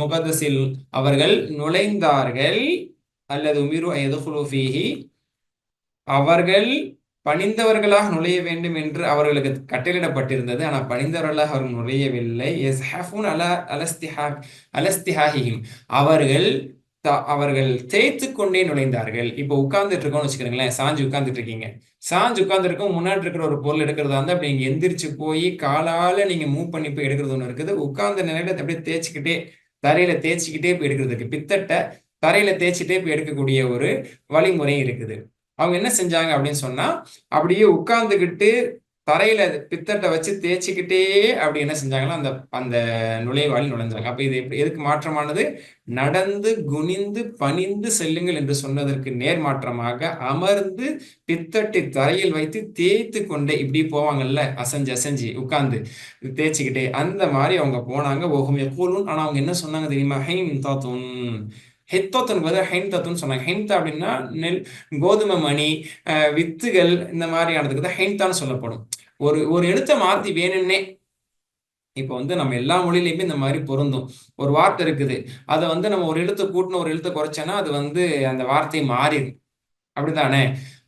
முகத்தஸில் அவர்கள் நுழைந்தார்கள், அல்லது உமிரு யதுகுலு ஃபீஹி, அவர்கள் பணிந்தவர்களாக நுழைய வேண்டும் என்று அவர்களுக்கு கட்டளையிடப்பட்டிருந்தது, ஆனால் பணிந்தவர்களாக அவர்கள் நுழையவில்லை. யஸ்ஹஃபூன் அலஸ்திஹாஹிஹிம், அவர்கள் தேய்த்து கொண்டே நுழைந்தார்கள். இப்போ உட்கார்ந்துட்டு இருக்கோம்னு வச்சுக்கிறீங்களேன், சாஞ்சு உட்கார்ந்துட்டு இருக்கீங்க, சாஞ்சு உட்கார்ந்து இருக்கும், முன்னாடி இருக்கிற ஒரு பொருள் எடுக்கிறதா இருந்தா அப்படி நீங்க எந்திரிச்சு போய் காலால நீங்க மூவ் பண்ணி போய் எடுக்கிறது ஒன்று இருக்குது. உட்கார்ந்த நிலையில அப்படியே தேய்ச்சிக்கிட்டே, தரையில தேய்ச்சிக்கிட்டே போய் எடுக்கிறதுக்கு, பித்தட்டை தரையில தேய்ச்சிட்டே போய் எடுக்கக்கூடிய ஒரு வழிமுறை இருக்குது. அவங்க என்ன செஞ்சாங்க அப்படின்னு சொன்னா, அப்படியே உட்கார்ந்துகிட்டு தரையில பித்தட்டை வச்சு தேய்ச்சிக்கிட்டே அப்படி என்ன செஞ்சாங்கன்னா அந்த அந்த நுழைவாயில் நுழைஞ்சாங்க. அப்ப இது எதுக்கு மாற்றமானது? நடந்து குனிந்து பணிந்து செல்லுங்கள் என்று சொன்னதற்கு நேர்மாற்றமாக அமர்ந்து பித்தட்டை தரையில் வைத்து தேய்த்து கொண்டே இப்படி போவாங்கல்ல, அசைஞ்சு அசைஞ்சு உட்கார்ந்து தேய்ச்சிக்கிட்டே, அந்த மாதிரி அவங்க போனாங்க. ஓஹும் யகூலுன், ஆனா அவங்க என்ன சொன்னாங்க தெரியுமா? ஹைன்தாத்துன், ஹெத்தோத்தன் பதில் ஹைன்தாத்துன்னு சொன்னாங்க. ஹைன்தா அப்படின்னா நெல், கோதுமை மணி, வித்துகள், இந்த மாதிரியானதுக்கு தான் ஹைன்தான்னு சொல்லப்படும். ஒரு எழுத்தை மாத்தி வேணும்னே இப்போ நம்ம எல்லா மொழியிலையுமே இந்த மாதிரி பொருந்தும். ஒரு வார்த்தை இருக்குது, அதை நம்ம ஒரு எழுத்து கூட்டணும் ஒரு எழுத்து குறைச்சோன்னா அது அந்த வார்த்தை மாறிடும். அப்படித்தானே?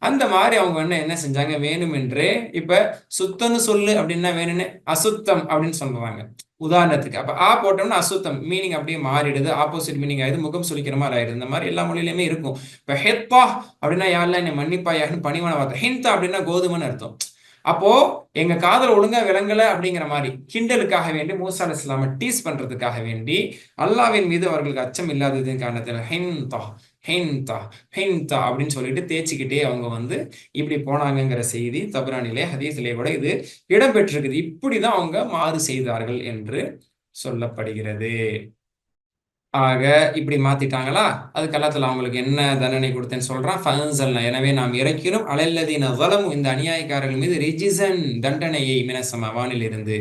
அந்த மாதிரி அவங்க என்ன செஞ்சாங்க, வேணுமென்றே இப்ப சுத்தம்னு சொல்லு அப்படின்னா வேணும்னே அசுத்தம் அப்படின்னு சொல்றாங்க. உதாரணத்துக்கு அப்ப ஆ போட்டோம்னா அசுத்தம் மீனிங் அப்படியே மாறிடுது, ஆப்போசிட் மீனிங் ஆயிடுது, முகம் சுளிக்கிற மாதிரி ஆயிடுது. இந்த மாதிரி எல்லா மொழியிலுமே இருக்கும். இப்ப ஹெப்பா அப்படின்னா யாரெல்லாம் என்னை மன்னிப்பாயான்னு பணிவான வார்த்தை. ஹிந்தா அப்படின்னா கோதுமைன்னு அர்த்தம். அப்போ எங்க காதல ஒழுங்கா விளங்கல அப்படிங்கிற மாதிரி கிண்டலுக்காக வேண்டி மூசா அலைஹிஸ்ஸலாம டீஸ் பண்றதுக்காக வேண்டி அல்லாஹ்வின் மீது அவர்களுக்கு அச்சம் இல்லாததின் காரணத்துல ஹிந்தா ஹிந்தா ஹிந்தா அப்படின்னு சொல்லிட்டு தேய்ச்சிக்கிட்டே அவங்க இப்படி போனாங்கங்கிற செய்தி தபரானிலே ஹதீஸிலே கூட இது இடம்பெற்றிருக்குது. இப்படிதான் அவங்க மாறு செய்தார்கள் என்று சொல்லப்படுகிறது. ஆக இப்படி மாத்திட்டாங்களா, அதுக்கு அல்லாஹ் அவங்களுக்கு என்ன தண்டனை கொடுத்தேன்னு சொல்றான். ஃபஅன்ஸல்னா எனவே நாம் இறக்கினோம் அலல்லதீன ஸலமு இந்த அநியாயக்காரர்கள் மீது ரிஜிஸன் தண்டனையை மினஸ்ஸமா வானிலிருந்து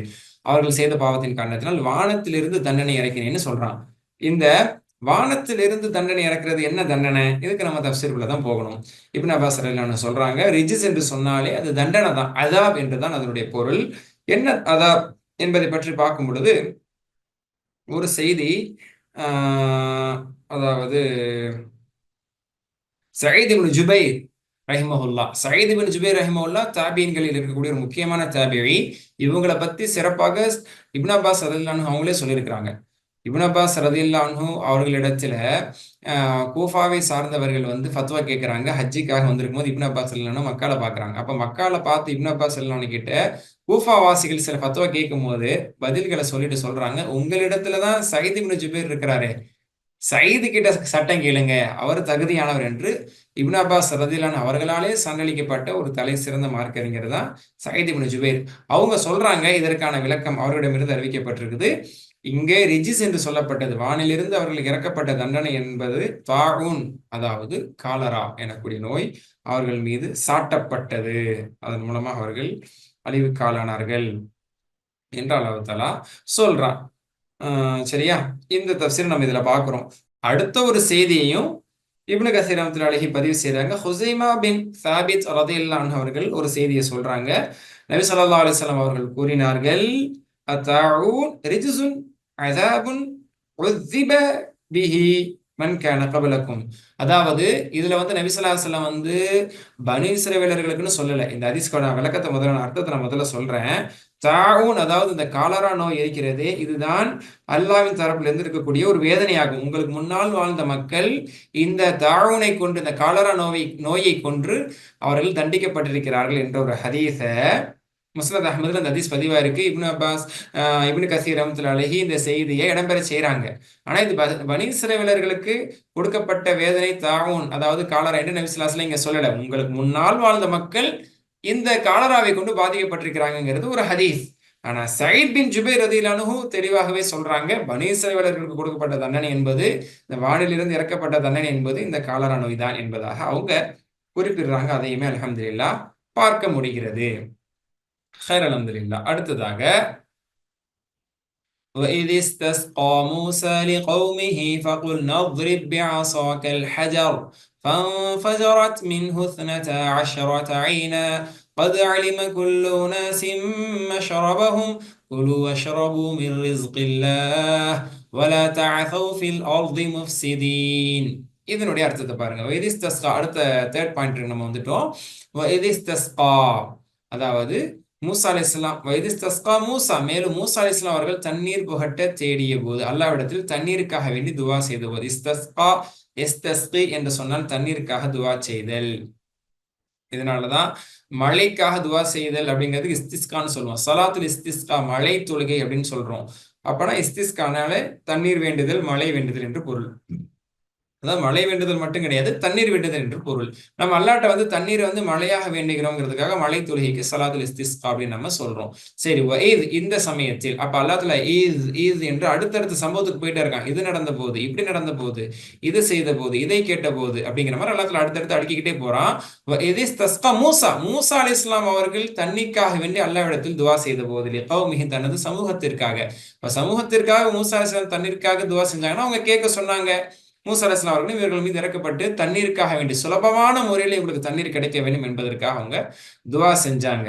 அவர்கள் செய்த பாவத்தின் காரணத்தினால் வானத்திலிருந்து தண்டனை இறக்கினேன்னு சொல்றான். இந்த வானத்திலிருந்து தண்டனை இறக்குறது என்ன தண்டனை? இதுக்கு நம்ம தஃப்சீருக்குள்ள தான் போகணும். இப்னு அப்பாஸ் ரலியல்லாஹு அன்ஹு சொல்றாங்க, ரிஜிஸ் என்று சொன்னாலே அது தண்டனை தான், அதாப் என்றுதான் அதனுடைய பொருள். என்ன அதாப் என்பதை பற்றி பார்க்கும் பொழுது ஒரு செய்தி, அதாவது சயீத் இப்னு ஜுபைர் ரஹிமஹுல்லாஹ், சயீத் இப்னு ஜுபைர் ரஹிமஹுல்லாஹ் தாபியீன்களில் இருக்கக்கூடிய ஒரு முக்கியமான தாபியி. இவங்களை பத்தி சிறப்பாக இப்னு அப்பாஸ் ரலியல்லாஹு அன்ஹு அவங்களே சொல்லியிருக்கிறாங்க. இப்னு அப்பாஸ் ரலியல்லாஹு அன்ஹு அவர்களிடத்துல கூஃபாவை சார்ந்தவர்கள் ஃபத்வா கேட்கிறாங்க. ஹஜ்ஜிக்காக வந்திருக்கும் போது இப்னு அப்பாஸ் ரலியல்லாஹு அன்ஹு மக்கால பார்க்கறாங்க. அப்ப மக்கால பார்த்து இப்னு அப்பாஸ் ரலியல்லாஹு அன்ஹு கிட்ட கூஃபா வாசிகள் சில ஃபத்வா கேட்கும் போது பதில்களை சொல்லிட்டு சொல்றாங்க, உங்களிடத்துல தான் சயீத் இப்னு ஜுபைர் இருக்கிறாரு, சயீது கிட்ட சட்டம் கேளுங்க, அவர் தகுதியானவர் என்று இப்னு அப்பாஸ் ரலியல்லாஹு அன்ஹு அவர்களாலே சான்றளிக்கப்பட்ட ஒரு தலை சிறந்த மார்க்கறிஞர் தான் சயீத் இப்னு ஜுபைர். அவங்க சொல்றாங்க, இதற்கான விளக்கம் அவர்களிடமிருந்து அறிவிக்கப்பட்டிருக்குது. இங்கே ரிஜிஸ் என்று சொல்லப்பட்டது வானிலிருந்து அவர்களுக்கு இறக்கப்பட்ட தண்டனை என்பது தாஊன், அதாவது காலரா எனக்கூடிய நோய் அவர்கள் மீது சாட்டப்பட்டது. அதன் மூலமா அவர்கள் அழிவுக்காலானார்கள் என்று அல்லாஹ் தஆலா சொல்றான். சரியா? இந்த தஃப்சீர் நம்ம இதுல பார்க்கிறோம். அடுத்த ஒரு செய்தியையும் இப்னு கஸீர் ரஹ்மத்துல்லாஹி அலைஹி பதிவு செய்றாங்க. ஹுஸைமா பின் சாபித் ரலியல்லாஹு அன்ஹு அவர்கள் ஒரு செய்தியை சொல்றாங்க. நபி ஸல்லல்லாஹு அலைஹி வஸல்லம் அவர்கள் கூறினார்கள், அத்தாஊன் ரிஜ்ஸுன் அஸாபுன் உஸ்ஸிப பிஹி மன் கான கப்லக்கும். அதாவது இதுல நபி ஸல்லல்லாஹு அலைஹி வஸல்லம் பனி இஸ்ரவேலர்களுக்குன்னு சொல்லல. இந்த ஹதீஸ்க்கான விளக்கத்தை அர்த்தத்தை நான் முதல்ல சொல்றேன். தாஊன் அதாவது இந்த காலரா நோய் இருக்கிறதே, இதுதான் அல்லாஹ்வின் தரப்பிலிருந்து இருக்கக்கூடிய ஒரு வேதனையாகும். உங்களுக்கு முன்னால் வாழ்ந்த மக்கள் இந்த தாஊனை கொண்டு, இந்த காலரா நோயை கொன்று அவர்கள் தண்டிக்கப்பட்டிருக்கிறார்கள் என்ற ஒரு ஹதீஸை முஸ்னத் அஹ்மதுல அந்த ஹதீஸ் பதிவா இருக்கு. இப்னு அப்பாஸ், இப்னு கஸீர் ரஹ்மத்துல்லாஹி அலைஹி இந்த செய்தியை இடம்பெற செய்றாங்க. ஆனா இது பனி இஸ்ரவேலர்களுக்கு கொடுக்கப்பட்ட வேதனை தாஊன், அதாவது காலரா என்று நபி ஸல்லல்லாஹு அலைஹி வஸல்லம் இங்க சொல்லல. உங்களுக்கு முன்னால் வாழ்ந்த மக்கள் இந்த காலராவை கொண்டு பாதிக்கப்பட்டிருக்கிறாங்கிறது ஒரு ஹதீஸ். ஆனா சயீத் பின் ஜுபைர் ரலியல்லாஹு அன்ஹு தெளிவாகவே சொல்றாங்க, பனி இஸ்ரவேலர்களுக்கு கொடுக்கப்பட்ட தண்டனை என்பது, இந்த வானிலிருந்து இறக்கப்பட்ட தண்டனை என்பது இந்த காலரா நோய் தான் என்பதாக அவங்க குறிப்பிடுறாங்க. அதையுமே அல்ஹம்துலில்லாஹ் பார்க்க முடிகிறது. خير அல்ஹம்துலில்லாஹ். அடுத்ததாக وَإِذِ اسْتَسْقَى مُوسَى لِقَوْمِهِ فَقُلْنَا اضْرِبْ بِعَصَاكَ الْحَجَرَ فانفجرت منه 12 عينا قد علم كل أناس مشربهم كلوا واشربوا من رزق الله ولا تعثوا في الأرض مفسدين. இதனுடைய அர்த்தத்தை பாருங்க. வைதிஸ்தஸ்கா அடுத்த தேர்ட் பாயிண்ட் நம்ம வந்துட்டோம். வைதிஸ்தஸ்கா அதாவது மூசா அலைஹிஸ்ஸலாம், வைதிஸ்தஸ்கா மூசா, மேலும் மூசா அலைஹிஸ்ஸலாம் அவர்கள் தண்ணீர் புகட்ட தேடிய போது, அல்லாஹ்விடத்தில் தண்ணீருக்காக வேண்டி துவா செய்த போது. இஸ்தஸ்கா எஸ்தஸ்கி என்று சொன்னால் தண்ணீருக்காக துவா செய்தல். இதனாலதான் மழைக்காக துவா செய்தல் அப்படிங்கிறது இஸ்திஸ்கான்னு சொல்லுவோம். சலாத்துல் இஸ்திஸ்கா மழை தொழுகை அப்படின்னு சொல்றோம். அப்பனா இஸ்திஸ்கானாலே தண்ணீர் வேண்டுதல், மழை வேண்டுதல் என்று பொருள். அதாவது மழை வேண்டுதல் மட்டும் கிடையாது, தண்ணீர் வேண்டுதல் என்று பொருள். நம்ம அல்லாட்ட தண்ணீரை மழையாக வேண்டுகிறோங்கிறதுக்காக மழை தொழுகைக்கு சலாத்துல் இஸ்திஸ்கா அப்படின்னு நம்ம சொல்றோம். சரி, இந்த சமயத்தில் அப்ப அல்லாஹ்ல ஈஸ் என்று அடுத்தடுத்த சம்பவத்துக்கு போயிட்டே இருக்காங்க. இது நடந்த போது, இப்படி நடந்த போது, இது செய்த போது, இதை கேட்ட போது அப்படிங்கிற மாதிரி அல்லாஹ்ல அடுத்தடுத்து அடுக்கிக்கிட்டே போறான். மூசா மூசா அலைஹிஸ்ஸலாம் அவர்கள் தண்ணிக்காக வேண்டி அல்லாஹ்விடத்தில் துவா செய்த போது, லிகௌமிஹி தனது சமூகத்திற்காக. இப்ப சமூகத்திற்காக மூசா அலைஹிஸ்ஸலாம் தண்ணீருக்காக துவா செஞ்சாங்கன்னா அவங்க கேட்க சொன்னாங்க. மூசா அலைஹிஸ்ஸலாம் அவர்கள் இவர்கள் மீது இறக்கப்பட்டு தண்ணீருக்காக வேண்டி சுலபமான முறையில் இவங்களுக்கு தண்ணீர் கிடைக்க வேண்டும் என்பதற்காக அவங்க துவா செஞ்சாங்க.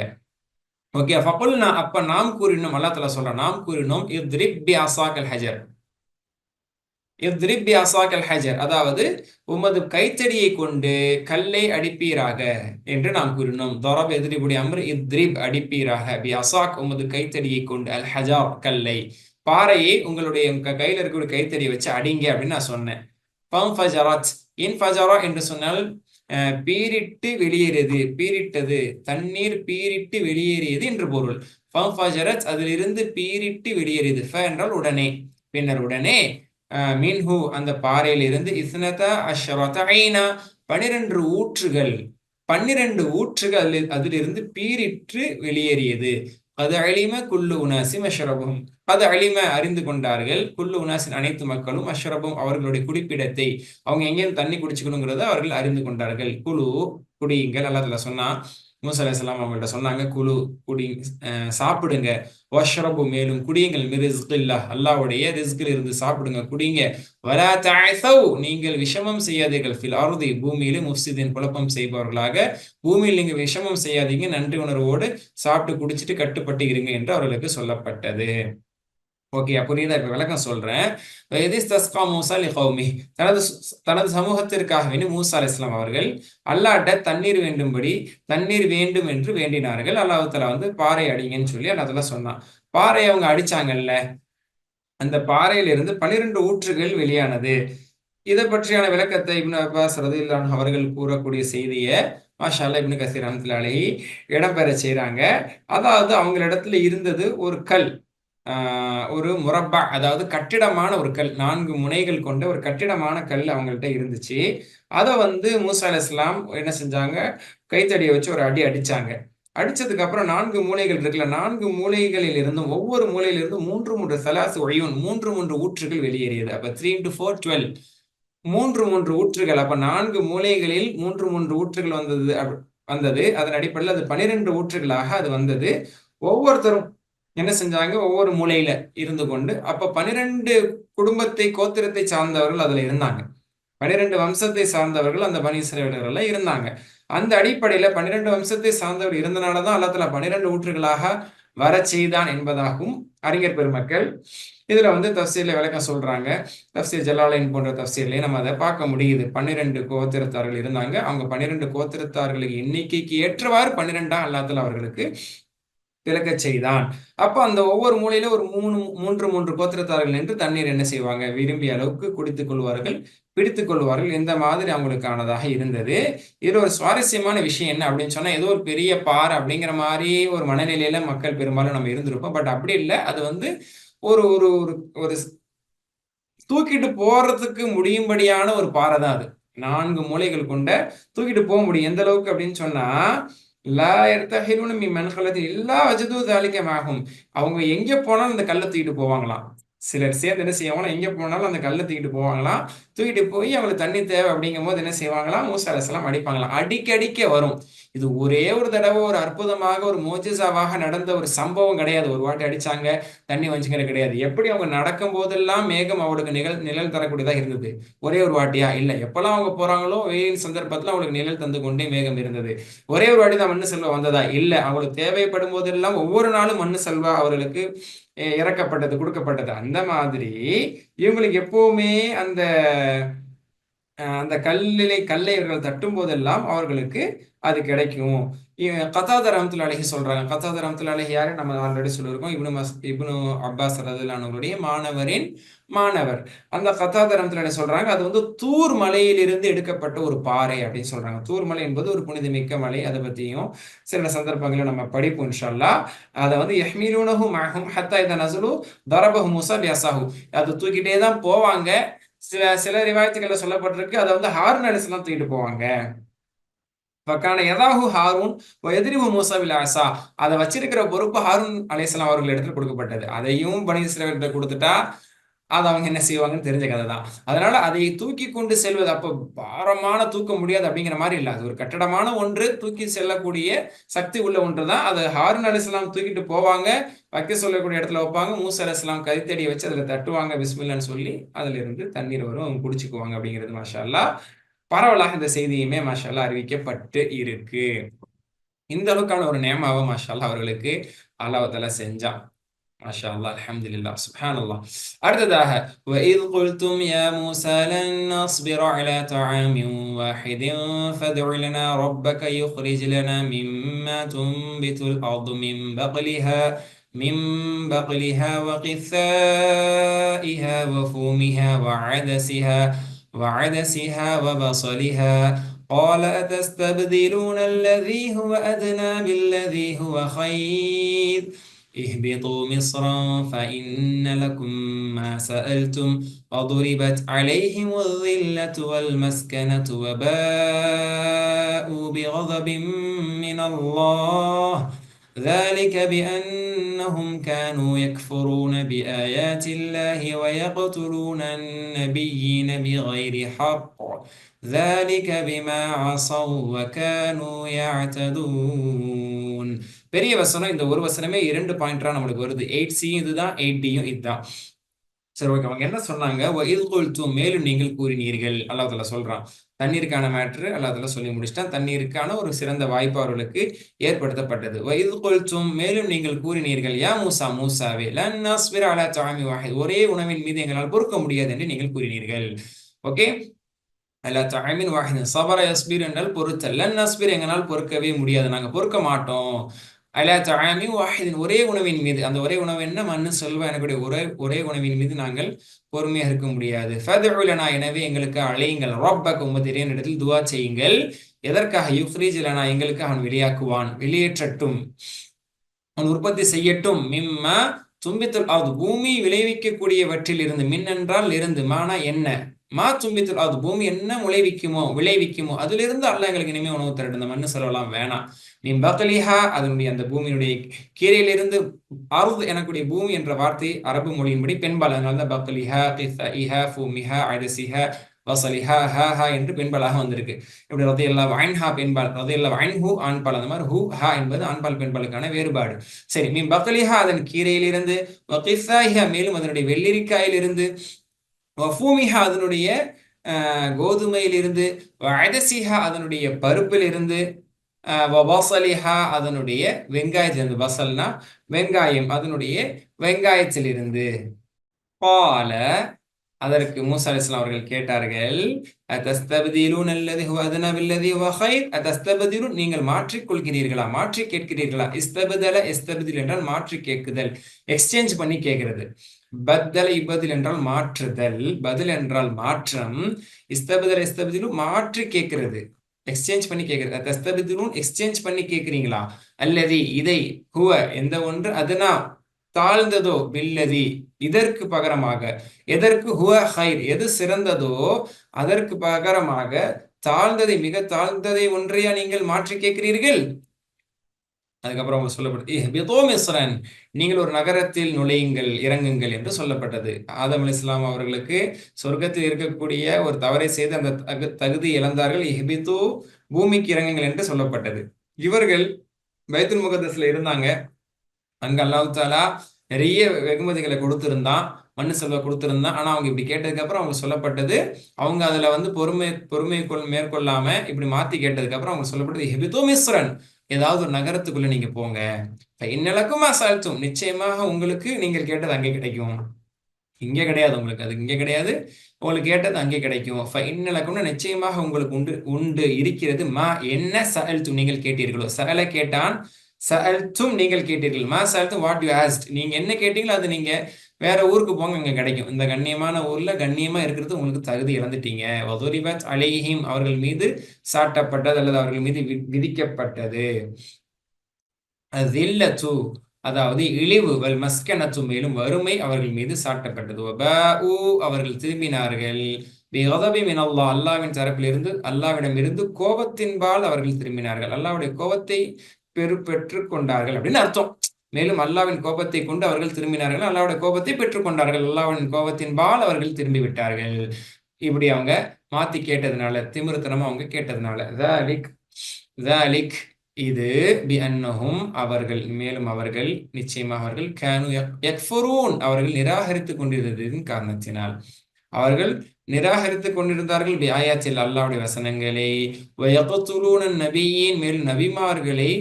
ஓகே, ஃபகுல்னா அப்ப நாம் கூறினோம், அல்லாஹ் தஆலா சொல்றான், நாம் கூறினோம், இத்ரிப் பி அஸாக்கல் ஹஜர், இத்ரிப் பி அஸாக்கல் ஹஜர், அதாவது உமது கைத்தடியை கொண்டு கல்லை அடிப்பீராக என்று நாம் கூறினோம். தரப் எதிரிபுடைய அம்ர், இத்ரிப் அடிப்பீராக, பி அஸாக் உமது கைத்தடியை கொண்டு, அல் ஹஜர் கல்லை, பாறையை உங்களுடைய கையில இருக்கக்கூடிய கைத்தடியை வச்சு அடிங்க அப்படின்னு நான் சொன்னேன். ஃபன்ஃபஜரத், இன்ஃபஜரா என்று சொன்னால் பீரிட்டு வெளியேறியது, பீரிட்டது, தண்ணீர் பீரிட்டு வெளியேறியது என்று பொருள். ஃபன்ஃபஜரத் அதிலிருந்து பீரிட்டு வெளியேறியது, ஃப என்றால் உடனே, பின்னர் உடனே, மின்ஹு அந்த பாறையிலிருந்து, இஸ்னதா அஷ்ரத ஐனா 12 ஊற்றுகள், 12 ஊற்றுகள் அதிலிருந்து பீரிட்டு வெளியேறியது. அது அலிம குல்லு உனாசி மஷ்ரபும், அது அலிம அறிந்து கொண்டார்கள், குல்லு உனாசின் அனைத்து மக்களும், அஷ்ரபும் அவர்களுடைய குடிப்பிடத்தை, அவங்க எங்கேயும் தண்ணி குடிச்சுக்கணுங்கிறத அவர்கள் அறிந்து கொண்டார்கள். குழு குடியுங்கள், அல்லாஹ் தஆலா சொன்னா, மூசா அலைஹிஸ்ஸலாம் அவங்கள்ட்ட சொன்னாங்க, குழு குடி, சாப்பிடுங்க, வஷ்ரபு மேலும் குடியுங்கள், மின் ரிஸ்கில்லாஹ் அல்லாஹ்வுடைய ரிஸ்கில் இருந்து சாப்பிடுங்க, குடிங்க, வலா தஅஸவ் நீங்கள் விஷமம் செய்யாதீர்கள், ஃபில் அர்தி பூமியிலே, முஃப்ஸிதீன் குழப்பம் செய்பவர்களாக பூமியில் நீங்க விஷமம் செய்யாதீங்க, நன்றி உணர்வோடு சாப்பிட்டு குடிச்சிட்டு கட்டுப்பட்டு இருங்க என்று அவர்களுக்கு சொல்லப்பட்டது. ஓகே, புரியுதா? இப்ப விளக்கம் சொல்றேன். வயதிஸ்தஸ்கா மூசா லிகௌமிஹி, தனது சமூகத்திற்காக வேண்டி மூசா அலைஹிஸ்ஸலாம் அவர்கள் அல்லாஹ்ட்ட தண்ணீர் வேண்டும்படி, தண்ணீர் வேண்டும் என்று வேண்டினார்கள். அல்லாஹ் தஆலா வந்து பாறை அடிங்கன்னு சொல்லி அல்லாஹ் தஆலா சொன்னான். பாறையை அவங்க அடிச்சாங்கல்ல, அந்த பாறையிலிருந்து 12 ஊற்றுகள் வெளியானது. இதை பற்றியான விளக்கத்தை இப்னு அப்பாஸ் ரலியல்லாஹு அன்ஹு அவர்கள் கூறக்கூடிய செய்தியை மாஷா அல்லாஹ் இப்னு கஸீர் ரஹ்மத்துல்லாஹி அலைஹி இடம்பெற செய்றாங்க. அதாவது அவங்களிடத்துல இருந்தது ஒரு கல், ஒரு முரப்பா, அதாவது கட்டிடமான ஒரு கல், 4 முனைகள் கொண்ட ஒரு கட்டிடமான கல் அவங்கள்ட்ட இருந்துச்சு. அதை வந்து மூசா அலைஹிஸ்ஸலாம் என்ன செஞ்சாங்க, கைத்தடியை வச்சு ஒரு அடி அடிச்சாங்க. அடிச்சதுக்கு அப்புறம் 4 மூலைகள் இருக்குல்ல, 4 மூலைகளில் இருந்தும் ஒவ்வொரு மூலையிலிருந்தும் 3 சலாசு ஒய்யூன், 3 ஊற்றுகள் வெளியேறியது. அப்ப 3 into 4 12, 3 ஊற்றுகள். அப்ப 4 மூலைகளில் 3 ஊற்றுகள் வந்தது. அதன் அடிப்படையில் அது 12 ஊற்றுகளாக அது வந்தது. ஒவ்வொருத்தரும் என்ன செஞ்சாங்க, ஒவ்வொரு மூலையில இருந்து கொண்டு, அப்ப 12 குடும்பத்தை, கோத்திரத்தை சார்ந்தவர்கள் அதுல இருந்தாங்க. 12 வம்சத்தை சார்ந்தவர்கள் அந்த பனி இஸ்ரவேலர்கள்ல இருந்தாங்க. அந்த அடிப்படையில 12 வம்சத்தை சார்ந்தவர் இருந்தனால தான் அல்லாஹ் தஆலா 12 ஊற்றுகளாக வரச் செய்தான் என்பதாகவும் அறிஞர் பெருமக்கள் இதுல வந்து தஃப்சீர்ல விளக்கம் சொல்றாங்க. தஃப்சீர் ஜலாலைன் போன்ற தஃப்சீர்லயே நம்ம அதை பார்க்க முடியுது. 12 கோத்திரத்தார்கள் இருந்தாங்க. அவங்க 12 கோத்திரத்தார்களுக்கு எண்ணிக்கைக்கு ஏற்றவாறு 12 அல்லாஹ் தஆலா அவர்களுக்கு பிறக்கச் செய்தான். அப்ப அந்த ஒவ்வொரு மூலையில ஒரு 3 கோத்திரத்தார்கள் நின்று தண்ணீர் என்ன செய்வாங்க, விரும்பிய அளவுக்கு குடித்துக் கொள்வார்கள், பிடித்துக் கொள்வார்கள். இந்த மாதிரி அவங்களுக்கானதாக இருந்தது. இதுல ஒரு சுவாரஸ்யமான விஷயம் என்ன அப்படின்னு சொன்னா, ஏதோ ஒரு பெரிய பாறை அப்படிங்கிற மாதிரி ஒரு மனநிலையில மக்கள் பெரும்பாலும் நம்ம இருந்திருப்போம். பட் அப்படி இல்ல. அது வந்து ஒரு ஒரு ஒரு ஒரு தூக்கிட்டு போறதுக்கு முடியும்படியான ஒரு பாறை தான் அது. 4 மூலைகள் கொண்ட, தூக்கிட்டு போக முடியும். எந்த அளவுக்கு அப்படின்னு சொன்னா, லா யர்தஹிலுன மின் மன்கலத்தின் இல்லா வஜது ஸாலிக மஅஹும், அவங்க எங்க போனாலும் அந்த கல்லை தூக்கிட்டு போவாங்களாம். சிலர் சேர்ந்து என்ன செய்வாங்கன்னா, எங்க போனாலும் அந்த கல்லை தூக்கிட்டு போவாங்களாம். தூக்கிட்டு போய் அவங்களுக்கு தண்ணி தேவை அப்படிங்கும்போது என்ன செய்வாங்களாம், மூசா அலைஹிஸ்ஸலாம் அடிப்பாங்களாம். அடிக்க வரும். இது ஒரே ஒரு தடவை ஒரு அற்புதமாக ஒரு மோஜிசாவாக நடந்த ஒரு சம்பவம் கிடையாது. ஒரு வாட்டி அடிச்சாங்க, தண்ணி வந்துச்சுங்கிறது கிடையாது. எப்படி அவங்க நடக்கும் போதெல்லாம் மேகம் அவளுக்கு நிழல் தரக்கூடியதா இருந்தது. ஒரே ஒரு வாட்டியா? இல்ல. எப்பெல்லாம் அவங்க போறாங்களோ வெயில் சந்தர்ப்பத்துல அவங்களுக்கு நிழல் தந்து கொண்டே மேகம் இருந்தது. ஒரே ஒரு வாட்டி தான் மண்ணு செல்வா வந்ததா? இல்ல. அவங்களுக்கு தேவைப்படும் போதெல்லாம் ஒவ்வொரு நாளும் மண்ணு செல்வா அவர்களுக்கு இறக்கப்பட்டது, கொடுக்கப்பட்டது. அந்த மாதிரி இவங்களுக்கு எப்பவுமே அந்த அந்த கல்லை இவர்கள் தட்டும் போதெல்லாம் அவர்களுக்கு அது கிடைக்கும். கதாதா ரஹ்மத்துல்லாஹி அலைஹி சொல்றாங்க. கதாதா ரஹ்மத்துல்லாஹி அலைஹி யாரு? நம்ம ஆல்ரெடி சொல்லியிருக்கோம். இப்னு அப்பாஸ் ரலியல்லாஹு அன்ஹுடைய மாணவரின் மாணவர். அந்த கதாதா ரஹ்மத்துல்லாஹி அலைஹி சொல்றாங்க, அது வந்து தூர் மலையிலிருந்து எடுக்கப்பட்ட ஒரு பாறை அப்படின்னு சொல்றாங்க. தூர் மலை என்பது ஒரு புனிதமிக்க மலை. அதை பத்தியும் சில சந்தர்ப்பங்களில் நம்ம படிப்போம் இன்ஷா அல்லாஹ். அதை வந்து யஹ்மிலூனஹு மஅஹும் ஹத்தா இதா நஸலு தரபஹு மூஸா பிஅஸாஹு, அது தூக்கிட்டே தான் போவாங்க. சில ரிவாயத்துகள்ல சொல்லப்பட்டிருக்கு, அதை வந்து ஹாரூன் அலைஹிஸ்ஸலாம் தூக்கிட்டு போவாங்க. ஃபகான யதாஹு ஹாரூன் வயத்ரிபு மூஸா பில் அஸா, அதை வச்சிருக்கிற பொறுப்பு ஹாரூன் அலைஹிஸ்ஸலாம் அவர்கள் இடத்துல கொடுக்கப்பட்டது. அதையும் பனி இஸ்ரவேல்கிட்ட கொடுத்துட்டா அதை அவங்க என்ன செய்வாங்கன்னு தெரிஞ்ச கதை தான். அதனால அதை தூக்கி கொண்டு செல்வது, அப்போ பாரமான தூக்க முடியாது அப்படிங்கிற மாதிரி இல்லை. அது ஒரு கட்டடமான ஒன்று, தூக்கி செல்லக்கூடிய சக்தி உள்ள ஒன்று தான். அதை ஹாரூன் அலைஹிஸ்ஸலாம் தூக்கிட்டு போவாங்க, வைக்க சொல்லக்கூடிய இடத்துல வைப்பாங்க. மூசா அலைஹிஸ்ஸலாம் கைத்தடியை வச்சு அதில் தட்டுவாங்க, பிஸ்மில்லான்னு சொல்லி அதுல இருந்து தண்ணீர் வரும், அவங்க குடிச்சுக்குவாங்க அப்படிங்கிறது மாஷா அல்லாஹ் பரவலாக இந்த செய்தியுமே மாஷா அல்லாஹ் அறிவிக்கப்பட்டு இருக்கு. இந்த அளவுக்கான ஒரு நேமாவை மாஷா அல்லாஹ் அவர்களுக்கு அல்லாஹ் தஆலா செஞ்சான். மாஷா அல்லாஹ், அல்ஹம்துலில்லாஹ், சுப்ஹானல்லாஹ். அடுத்ததாக وَإِذْ قُلْتُمْ يَا مُوسَى لَن نَّصْبِرَ عَلَىٰ طَعَامٍ وَاحِدٍ فَادْعُ لَنَا رَبَّكَ يُخْرِجْ لَنَا مِمَّا تُنبِتُ الْأَرْضُ من بقلها وقثائها وفومها وعدسها وبصلها قال أتستبدلون الذي هو أدنى بالذي هو خير اهبطوا مصرا فإن لكم ما سألتم وضربت عليهم الذلة والمسكنة وباءوا بغضب من الله ذلك بأنهم كانوا يكفرون بآيات الله ويقتلون النبيين بغير حق ذلك بما عصوا وكانوا يعتدون. பெரிய வசனம். இந்த ஒரு வசனமே 2 பாயிண்டா நம்மளுக்கு வருது. 8C இதுதான், 8Dயும் இதுதான். சரி, ஓகே. அவங்க என்ன சொன்னாங்க? وَإِذْ قُلْتُمْ மேலும் நீங்கள் கூறினீர்கள். அல்லாஹ் தஆலா சொல்றான். தண்ணீருக்கான மேட்ரு அல்லாஹ் தஆலா சொல்லி முடிச்சிட்டான். தண்ணீருக்கான ஒரு சிறந்த வாய்ப்பு அவர்களுக்கு ஏற்படுத்தப்பட்டது. وَإِذْ قُلْتُمْ மேலும் நீங்கள் கூறினீர்கள், யா மூசா, மூசாவே, லன் நஸ்பிர அலா தஆமி வாஹித் ஒரே உணவின் மீது எங்களால் பொறுக்க முடியாது என்று நீங்கள் கூறினீர்கள். ஓகே, அலா தஆமின் வாஹித் சபர யஸ்பிர் என்றால் பொறுத்தல். லன் நஸ்பிர் எங்களால் பொறுக்கவே முடியாது, நாங்க பொறுக்க மாட்டோம். அலா தஆமின் வாஹிதின் ஒரே உணவின் மீது, அந்த ஒரே உணவு என்ன? மண்ணு சொல்வா எனக்குடைய ஒரே உணவின் மீது நாங்கள் பொறுமையாக இருக்க முடியாது. ஃபத்உ லனா எனவே எங்களுக்கு அழையுங்கள், ரப்பக உமது இறைவனிடத்தில் துஆ செய்யுங்கள். எதற்காக? யுக்ரிஜ் லனா எங்களுக்கு அவன் வெளியாக்குவான், வெளியேற்றட்டும், அவன் உற்பத்தி செய்யட்டும். மிம்மா தும்பித்துல் அர்து பூமி விளைவிக்கக்கூடியவற்றில் இருந்து. மின் என்றால் இருந்து, மானா என்ன? மா தும்பித்துல் அர்து பூமி என்ன விளைவிக்குமோ அதிலிருந்து அல்லாஹ் எங்களுக்கு இனிமே உணவு தரட்டும். இந்த மண்ணு செலவெல்லாம் வேணாம். மின் பக்லிஹா அதனுடைய அந்த பூமியினுடைய கீரையிலிருந்து. அர்து எனக்கூடிய பூமி என்ற வார்த்தை அரபு மொழியின்படி பெண்பால், அதனால்தான் பக்லிஹா, கிஸ்ஸஇஹா, ஃபூமிஹா, அடசிஹா, வசலிஹா, ஹா என்று பெண்பாலாக வந்திருக்கு. இப்படி ரலியல்லாஹு அன்ஹா பெண்பால், ரலியல்லாஹு அன்ஹு ஆண்பால். அந்த மாதிரி ஹூ ஹா என்பது ஆண்பால் பெண்பாலுக்கான வேறுபாடு. சரி, மின் பக்லிஹா அதன் கீரையிலிருந்து, வகிஸ்ஸாஹா மேலும் அதனுடைய வெள்ளரிக்காயிலிருந்து, வஃபூமிஹா அதனுடைய கோதுமையிலிருந்து, வஅதசிஹா அதனுடைய பருப்பிலிருந்து, வபசலிஹா அதனுடைய வெங்காயத்திலிருந்து. பசல்னா வெங்காயம், அதனுடைய வெங்காயத்திலிருந்து. பால அதற்கு மூசா அலைஹிஸ்ஸலாம் அவர்கள் கேட்டார்கள், அத்தஸ்தப்திலூன அல்லதி ஹுவ அதனா பில்லதி ஹுவ கைர் அத்தஸ்தப்திலூன் நீங்கள் மாற்றிக் கொள்கிறீர்களா, மாற்றி கேட்கிறீர்களா? இஸ்தபதல இஸ்தப்தில் என்றால் மாற்றி கேட்குதல், எக்ஸ்சேஞ்ச் பண்ணி கேட்கிறது. பத்தல இபதில் என்றால் மாற்றுதல், பதில் என்றால் மாற்றம். இஸ்தபதல இஸ்தப்திலு மாற்றி கேட்கிறது, எக்ஸ்சேஞ்ச் பண்ணி கேட்கிறது. அத்தஸ்தப்திலூன் எக்ஸ்சேஞ்ச் பண்ணி கேட்கிறீங்களா? அல்லதி இதை, ஹுவ எந்த ஒன்று, அதனா தாழ்ந்ததோ, பில்லதி இதற்கு பகரமாக, எதற்கு, ஹுவ கைர் எது சிறந்ததோ அதற்கு பகரமாக தாழ்ந்ததை, மிக தாழ்ந்ததை ஒன்றையா நீங்கள் மாற்றி கேட்கிறீர்கள்? அதுக்கப்புறம் அவங்க சொல்லப்படுது, இஹ்பிதூ மிஸ்ரன் நீங்கள் ஒரு நகரத்தில் நுழையுங்கள், இறங்குங்கள் என்று சொல்லப்பட்டது. ஆதம் அலைஹிஸ்ஸலாம் அவர்களுக்கு சொர்க்கத்தில் இருக்கக்கூடிய ஒரு தவறை செய்து அந்த தகுதி இழந்தார்கள். இஹ்பிதூ பூமிக்கு இறங்குங்கள் என்று சொல்லப்பட்டது. இவர்கள் பைத்துல் முகத்தஸ்ல இருந்தாங்க. அங்க அல்லாஹ் தஆலா நிறைய வெகுமதிகளை கொடுத்திருந்தான், மண்ணு செல்வ கொடுத்திருந்தான். ஆனா அவங்க இப்படி கேட்டதுக்கு அப்புறம் அவங்க சொல்லப்பட்டது, அவங்க அதுல வந்து பொறுமை மேற்கொள்ளாம இப்படி மாத்தி கேட்டதுக்கு அப்புறம் அவங்க சொல்லப்பட்டது, இஹ்பிதூ மிஸ்ரன் ஏதாவது ஒரு நகரத்துக்குள்ள நீங்க போங்க. இன்னலக்கும் அஸல்தும் நிச்சயமாக உங்களுக்கு நீங்கள் கேட்டது அங்கே கிடைக்கும். இங்கே கிடையாது, உங்களுக்கு அது இங்கே கிடையாது, உங்களுக்கு கேட்டது அங்கே கிடைக்கும். இன்னலக்கும்னா நிச்சயமாக உங்களுக்கு உண்டு இருக்கிறது. மா என்ன சஅல்தும் நீங்கள் கேட்டீர்களோ, சஅல கேட்டான், சஅல்தும் நீங்கள் கேட்டீர்கள், மா சஅல்தும் வாட் யூ ஆஸ்க்ட் நீங்க என்ன கேட்டீங்களோ அது நீங்க வேற ஊருக்கு போங்க, இங்க கிடைக்கும். இந்த கண்ணியமான ஊர்ல கண்ணியமா இருக்கிறது உங்களுக்கு தகுதி இழந்துட்டீங்க. வதுரிபத் அலைஹிம் அவர்கள் மீது சாட்டப்பட்டது அல்லது அவர்கள் மீது விதிக்கப்பட்டது. ஸில்லத்து அதாவது இழிவு, வல் மஸ்கனத்து மேலும் வறுமை அவர்கள் மீது சாட்டப்பட்டது. வபாஉ அவர்கள் திரும்பினார்கள், பிகதபி மின் அல்லாஹ் அல்லாஹ்வின் தரப்பிலிருந்து, அல்லாஹ்விடமிருந்து கோபத்தின்பால் அவர்கள் திரும்பினார்கள், அல்லாஹ்வுடைய கோபத்தை பெற்றுக் கொண்டார்கள் அப்படின்னு அர்த்தம். மேலும் அல்லாஹ்வின் கோபத்தை கொண்டு அவர்கள் திரும்பினார்கள், அல்லாஹ்வுடைய கோபத்தை பெற்றுக் கொண்டார்கள், அல்லாஹ்வின் கோபத்தின்பால் அவர்கள் திரும்பி விட்டார்கள். இப்படி அவங்க மாத்தி கேட்டதுனால, திமிருத்தனமா அவங்க கேட்டதுனால, ذلك இது பிஅன்னஹும் அவர்கள், மேலும் அவர்கள் நிச்சயமாக அவர்கள் கானு யக்ஃபுரூன் அவர்கள் நிராகரித்துக் கொண்டிருந்ததின் காரணத்தினால். அவர்கள் நிராகரித்துக் கொண்டிருந்தார்கள் பிஆயாத்தில் அல்லாஹ்வுடைய வசனங்களை, வயக்துலூன நபியீன், மேலும் நபிமார்களை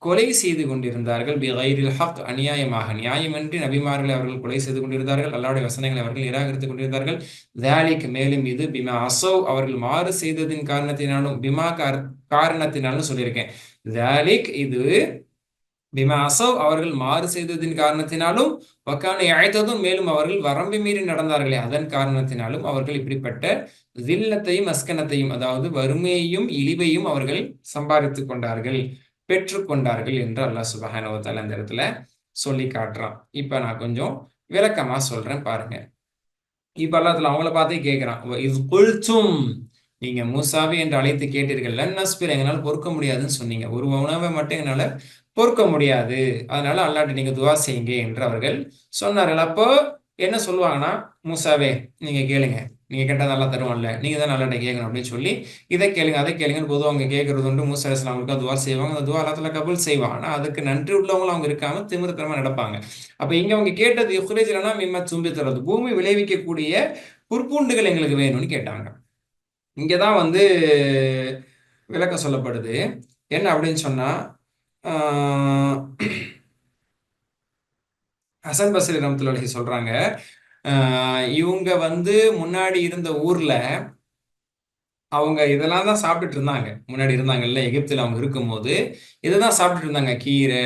கொலை செய்து கொண்டிருந்தார்கள், பிகைரில் ஹக், அநியாயமாக நியாயமின்றி நபிமார்களை அவர்கள் கொலை செய்து கொண்டிருந்தார்கள், அல்லாஹ்வுடைய வசனங்களை அவர்கள் நிராகரித்துக் கொண்டிருந்தார்கள். தாலிக், மேலும் இது, பிமா அஸவ், அவர்கள் மாறு செய்ததின் காரணத்தினாலும், பிமா காரணத்தினாலும் சொல்லியிருக்கேன். தாலிக், இது, பிமா அஸவ், அவர்கள் மாறு செய்ததின் காரணத்தினாலும், வக்கான இஅய்ததும், மேலும் அவர்கள் வரம்பு மீறி நடந்தார்களே அதன் காரணத்தினாலும் அவர்கள் இப்படிப்பட்ட தில்லத்தையும் அஸ்கனத்தையும், அதாவது வறுமையையும் இழிவையும் அவர்கள் சம்பாதித்துக் கொண்டார்கள், பெற்றுக்கொண்டார்கள் என்று அல்லாஹ் சுப்ஹானஹு வ தஆலா இந்த இடத்துல சொல்லி காட்டுறான். இப்ப நான் கொஞ்சம் விளக்கமா சொல்றேன் பாருங்க. இப்ப அல்லாஹ் அவங்கள பார்த்தே கேட்கிறான், இஸ் குல்தும், நீங்க மூசாவே என்று அழைத்து கேட்டீர்கள், லன் நஸ்பிர், எங்களால் பொறுக்க முடியாதுன்னு சொன்னீங்க, ஒரு உணவை மட்டும் எங்களால பொறுக்க முடியாது, அதனால அல்லாஹ்ட்ட நீங்க துவா செய்யுங்க என்று அவர்கள் சொன்னார்கள். அப்போ என்ன சொல்லுவாங்கன்னா, மூசாவே நீங்க கேளுங்க, நீங்க கேட்டா நல்லா தருவான்ல, நீங்க தான் அல்லாஹ்ட்ட கேட்கணும் அப்படின்னு சொல்லி, இதை கேளுங்க அதை கேளுங்கன்னு பொதுவாக அவங்க கேட்கறது உண்டு. மூசா அலைஹிஸ்ஸலாம் அவங்களுக்கு துவா செய்வாங்க, அந்த துவா அல்லாஹ் தஆலா கபூல் செய்வான். ஆனா அதுக்கு நன்றி உள்ளவங்களும் அவங்க இருக்காம திமிருத்தனமா நடப்பாங்க. அப்ப இங்க அவங்க கேட்டது, யுக்ரிஜ் லனா மிம்ம துன்பித்துல், பூமி விளைவிக்கக்கூடிய புற்பூண்டுகள் எங்களுக்கு வேணும்னு கேட்டாங்க. இங்கதான் வந்து விளக்கம் சொல்லப்படுது. என்ன அப்படின்னு சொன்னா, ஆஹ் ஹசன் பஸ்ரி ரஹ்மத்துல்லாஹி அலைஹி சொல்றாங்க, இவங்க வந்து முன்னாடி இருந்த ஊர்ல அவங்க இதெல்லாம் தான் சாப்பிட்டுட்டு இருந்தாங்க. முன்னாடி இருந்தாங்கல்ல, எகிப்துல அவங்க இருக்கும்போது இதுதான் சாப்பிட்டுட்டு இருந்தாங்க. கீரை,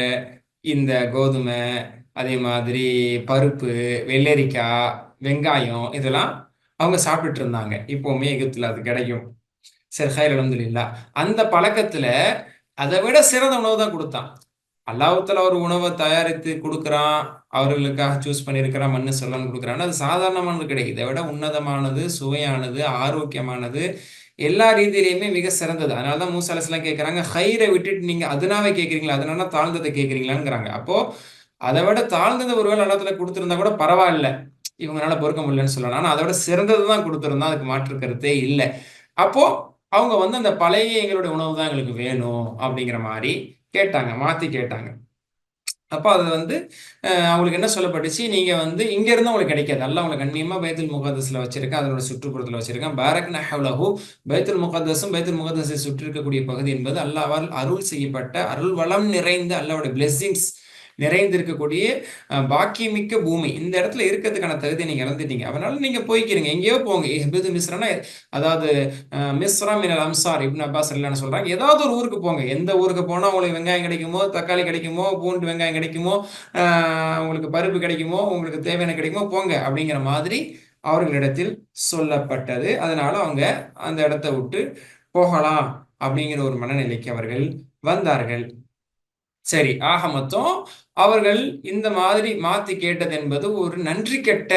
இந்த கோதுமை, அதே மாதிரி பருப்பு, வெள்ளரிக்காய், வெங்காயம், இதெல்லாம் அவங்க சாப்பிட்டுட்டு இருந்தாங்க. இப்பவுமே எகிப்துல அது கிடைக்கும். சரி, ஹைர், அல்ஹம்துலில்லாஹ். அந்த பழக்கத்துல அதை விட சிறந்த உணவு தான் கொடுத்தான். அல்லாஹ் தஆலா ஒரு உணவை தயாரித்து கொடுக்குறான், அவர்களுக்காக சூஸ் பண்ணியிருக்கிறான், மண்ணு சொல்லன்னு கொடுக்குறான்னு, அது சாதாரணமானது கிடையாது. இதை விட உன்னதமானது, சுவையானது, ஆரோக்கியமானது, எல்லா ரீதியிலையுமே மிக சிறந்தது. அதனால தான் மூசா அலைஹிஸ்ஸலாம் கேட்குறாங்க, ஹைரை விட்டுட்டு நீங்க அதனாவே கேட்குறீங்களா, அதனால தாழ்ந்ததை கேட்குறீங்களாங்கிறாங்க. அப்போ அதை விட தாழ்ந்தது ஒருவேளை அல்லாஹ் தஆலா கொடுத்துருந்தா கூட பரவாயில்ல, இவங்களால பொறுக்க முடியலன்னு சொல்லலாம். ஆனா அதை விட சிறந்தது தான் கொடுத்துருந்தான், அதுக்கு மாற்று கருத்தே இல்லை. அப்போ அவங்க வந்து அந்த பழைய எங்களுடைய உணவு தான் எங்களுக்கு வேணும் அப்படிங்கிற மாதிரி கேட்டாங்க, மாத்தி கேட்டாங்க. அப்ப அது வந்து அவங்களுக்கு என்ன சொல்லப்பட்டுச்சு, நீங்க வந்து இங்க இருந்து உங்களுக்கு கிடைக்காது, அல்லாஹ் உங்களை கண்ணியமா பைத்துல் முகத்தஸ்ல வச்சிருக்கேன், அதனோட சுற்றுப்புறத்துல வச்சிருக்கேன். பாரக்னா ஹவ்லஹு, பைத்துல் முகத்தஸும் பைத்துல் முகத்தஸை சுற்றி இருக்கக்கூடிய பகுதி என்பது அல்லாஹ்வால் அருள் செய்யப்பட்ட, அருள் வளம் நிறைந்த, அல்லாஹ்வுடைய பிளெஸிங்ஸ் நிறைந்திருக்கக்கூடிய பாக்கியமிக்க பூமி. இந்த இடத்துல இருக்கிறதுக்கான தகுதியை நீங்க இழந்துட்டீங்க, அதனால நீங்க போய்க்கிறீங்க, எங்கேயோ போங்க. இஹ்பிது மிஸ்ரனா, அதாவது மிஸ்ரா மினல் அம்சார், இப்னு அப்பாஸ் ரலியல்லாஹு சொல்றாங்க, ஏதாவது ஒரு ஊருக்கு போங்க. எந்த ஊருக்கு போனா உங்களுக்கு வெங்காயம் கிடைக்குமோ, தக்காளி கிடைக்குமோ, பூண்டு வெங்காயம் கிடைக்குமோ, உங்களுக்கு பருப்பு கிடைக்குமோ, உங்களுக்கு தேவையான கிடைக்குமோ போங்க அப்படிங்கிற மாதிரி அவர்களிடத்தில் சொல்லப்பட்டது. அதனால அவங்க அந்த இடத்தை விட்டு போகலாம் அப்படிங்கிற ஒரு மனநிலைக்கு அவர்கள் வந்தார்கள். சரி, ஆக மொத்தம் அவர்கள் இந்த மாதிரி மாத்தி கேட்டது என்பது ஒரு நன்றி கெட்ட,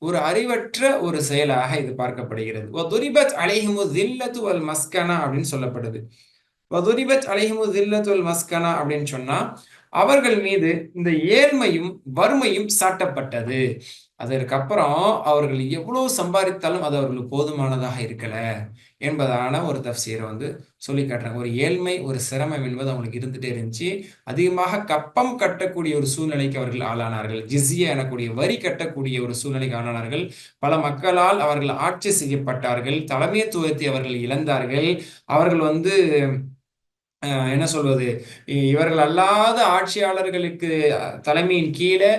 ஒரு அறிவற்ற ஒரு செயலாக இது பார்க்கப்படுகிறது. வதுரிபத் அலைஹிமு தில்லத்து வல் மஸ்கனா அப்படின்னு சொல்லப்படுது. வதுரிபத் அலைஹிமு தில்லத்து வல் மஸ்கனா அப்படின்னு சொன்னா, அவர்கள் மீது இந்த ஏழ்மையும் வறுமையும் சாட்டப்பட்டது. அதற்கப்புறம் அவர்கள் எவ்வளவு சம்பாதித்தாலும் அது அவர்களுக்கு போதுமானதாக இருக்கல என்பதான ஒரு தஃப்சீரை வந்து சொல்லி காட்டுறாங்க. ஒரு ஏழ்மை, ஒரு சிரமம் என்பது அவங்களுக்கு இருந்துட்டே இருந்துச்சு. அதிகமாக கப்பம் கட்டக்கூடிய ஒரு சூழ்நிலைக்கு அவர்கள் ஆளானார்கள். ஜிஸ்யா எனக்கூடிய வரி கட்டக்கூடிய ஒரு சூழ்நிலைக்கு ஆளானார்கள். பல மக்களால் அவர்கள் ஆட்சி செய்யப்பட்டார்கள். தலைமைத்துவத்தை அவர்கள் இழந்தார்கள். அவர்கள் வந்து என்ன சொல்வது, இவர்கள் அல்லாத ஆட்சியாளர்களுக்கு தலைமையின் கீழே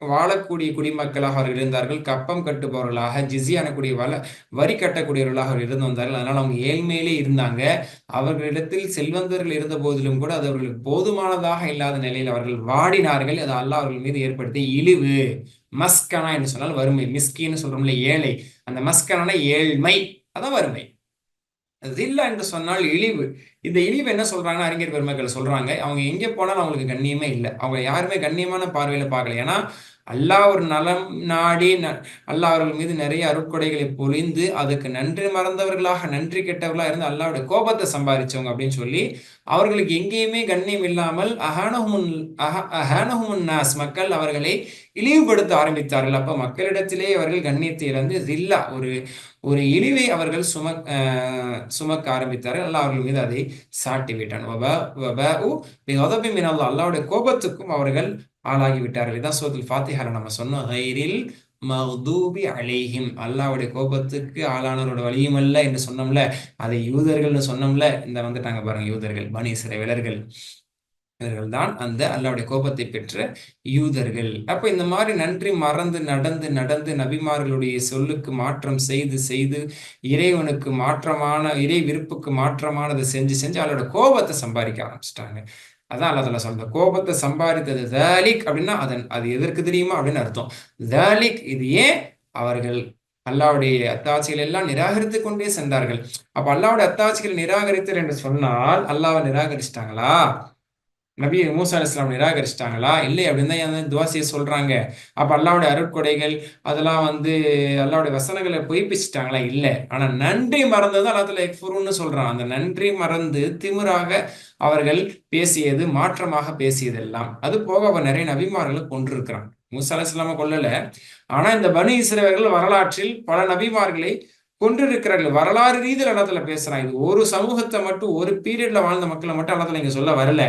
வாழக்கூடிய குடிமக்களாக அவர்கள் இருந்தார்கள். கப்பம் கட்டுபவர்களாக, ஜிஸ்யா எனக்கூடிய வரி கட்டக்கூடியவர்களாக அவர்கள் இருந்து வந்தார்கள். அதனால அவங்க ஏழ்மையிலே இருந்தாங்க. அவர்களிடத்தில் செல்வந்தர்கள் இருந்த போதிலும் கூட அது அவர்களுக்கு போதுமானதாக இல்லாத நிலையில் அவர்கள் வாடினார்கள். அது அல்லாஹ் அவர்கள் மீது ஏற்படுத்திய இழிவு. மஸ்கனா என்று சொன்னால் வறுமை, மிஸ்கின்னு சொல்றோம்ல ஏழை, அந்த மஸ்கனான ஏழ்மை, அதான் வறுமை. ஜில்லா என்று சொன்னால் இழிவு. இந்த இழிவு என்ன சொல்றாங்கன்னா, அறிஞர் பெருமக்கள் சொல்றாங்க, அவங்க எங்கே போனாலும் அவங்களுக்கு கண்ணியமே இல்லை, அவங்க யாருமே கண்ணியமான பார்வையில பார்க்கல. ஏன்னா அல்லாஹ் ஒரு நலம் நாடி அல்லாஹ் அவர்கள் மீது நிறைய அருட்கொடைகளை பொழிந்து அதுக்கு நன்றி மறந்தவர்களாக, நன்றி கெட்டவர்களாக இருந்து அல்லாஹ்வுடைய கோபத்தை சம்பாதிச்சவங்க அப்படின்னு சொல்லி அவர்களுக்கு எங்கேயுமே கண்ணியம் இல்லாமல் அஹானஹுமுன் நாஸ், மக்கள் அவர்களை இழிவுபடுத்த ஆரம்பித்தார்கள். அப்ப மக்களிடத்திலே அவர்கள் கண்ணியத்தை இழந்து ஜில்லா, ஒரு ஒரு இழிவை அவர்கள் சுமக்க ஆரம்பித்தார்கள். அல்லாஹ் அவர்கள் மீது அதை சாட்டி விட்டான். அல்லாஹ்வுடைய கோபத்துக்கும் அவர்கள் ஆளாகி விட்டார்கள். இதான் சூரத்துல் ஃபாத்திஹால நம்ம சொன்னோம், கைரில் மக்தூபி அலைஹிம், அல்லாஹ்வுடைய கோபத்துக்கு ஆளானவரோட வழியும் அல்ல என்று சொன்னோம்ல, அதை யூதர்கள்னு சொன்னோம்ல. இந்த வந்துட்டாங்க பாருங்க யூதர்கள், பனி இஸ்ரவேலர்கள். இவர்கள் தான் அந்த அல்லாஹ்வுடைய கோபத்தை பெற்ற யூதர்கள். அப்ப இந்த மாதிரி நன்றி மறந்து நடந்து நடந்து நபிமார்களுடைய சொல்லுக்கு மாற்றம் செய்து செய்து இறைவனுக்கு மாற்றமான, இறை விருப்புக்கு மாற்றமானதை செஞ்சு செஞ்சு அல்லாஹ்வோட கோபத்தை சம்பாதிக்க ஆரம்பிச்சிட்டாங்க. அதான் அல்லாஹ் தஆலா சொல்ற கோபத்தை சம்பாதித்தது தாலிக் அப்படின்னா அது எதற்கு தெரியுமா அப்படின்னு அர்த்தம். தாலிக் இது ஏன் அவர்கள் அல்லாஹ்வுடைய அத்தாட்சிகள் எல்லாம் நிராகரித்து கொண்டே சென்றார்கள். அப்ப அல்லாஹ்வுடைய அத்தாட்சிகளை நிராகரித்தல் என்று சொன்னால் அல்லாஹ்வை நிராகரிச்சிட்டாங்களா? நபி மூசா அலைஹிஸ்ஸலாம் நிராகரிச்சிட்டாங்களா? இல்லை அப்படின்னு தான் ஏன் துவா செய்ய சொல்றாங்க. அப்ப அல்லாஹ்வுடைய அருட்கொடைகள் அதெல்லாம் அல்லாஹ்வுடைய வசனங்களை பொய்ப்பிச்சிட்டாங்களா? இல்லை. ஆனா நன்றி மறந்தது அல்லாஹ் தஆலா யக்ஃபுரூன்னு சொல்றான். அந்த நன்றி மறந்து திமிராக அவர்கள் பேசியது, மாற்றமாக பேசியதெல்லாம். அது போக அவன் நிறைய நபிமார்களை கொன்றிருக்கிறான். மூசா அலைஹிஸ்ஸலாம கொல்லல. ஆனா இந்த பனி இஸ்ரவேலர்கள் வரலாற்றில் பல நபிமார்களை கொன்றிருக்கிறார்கள். வரலாறு ரீதியில் அல்லாஹ் தஆலா பேசுறான். இது ஒரு சமூகத்தை மட்டும், ஒரு பீரியட்ல வாழ்ந்த மக்களை மட்டும் அல்லாஹ் தஆலா இங்க சொல்ல வரல.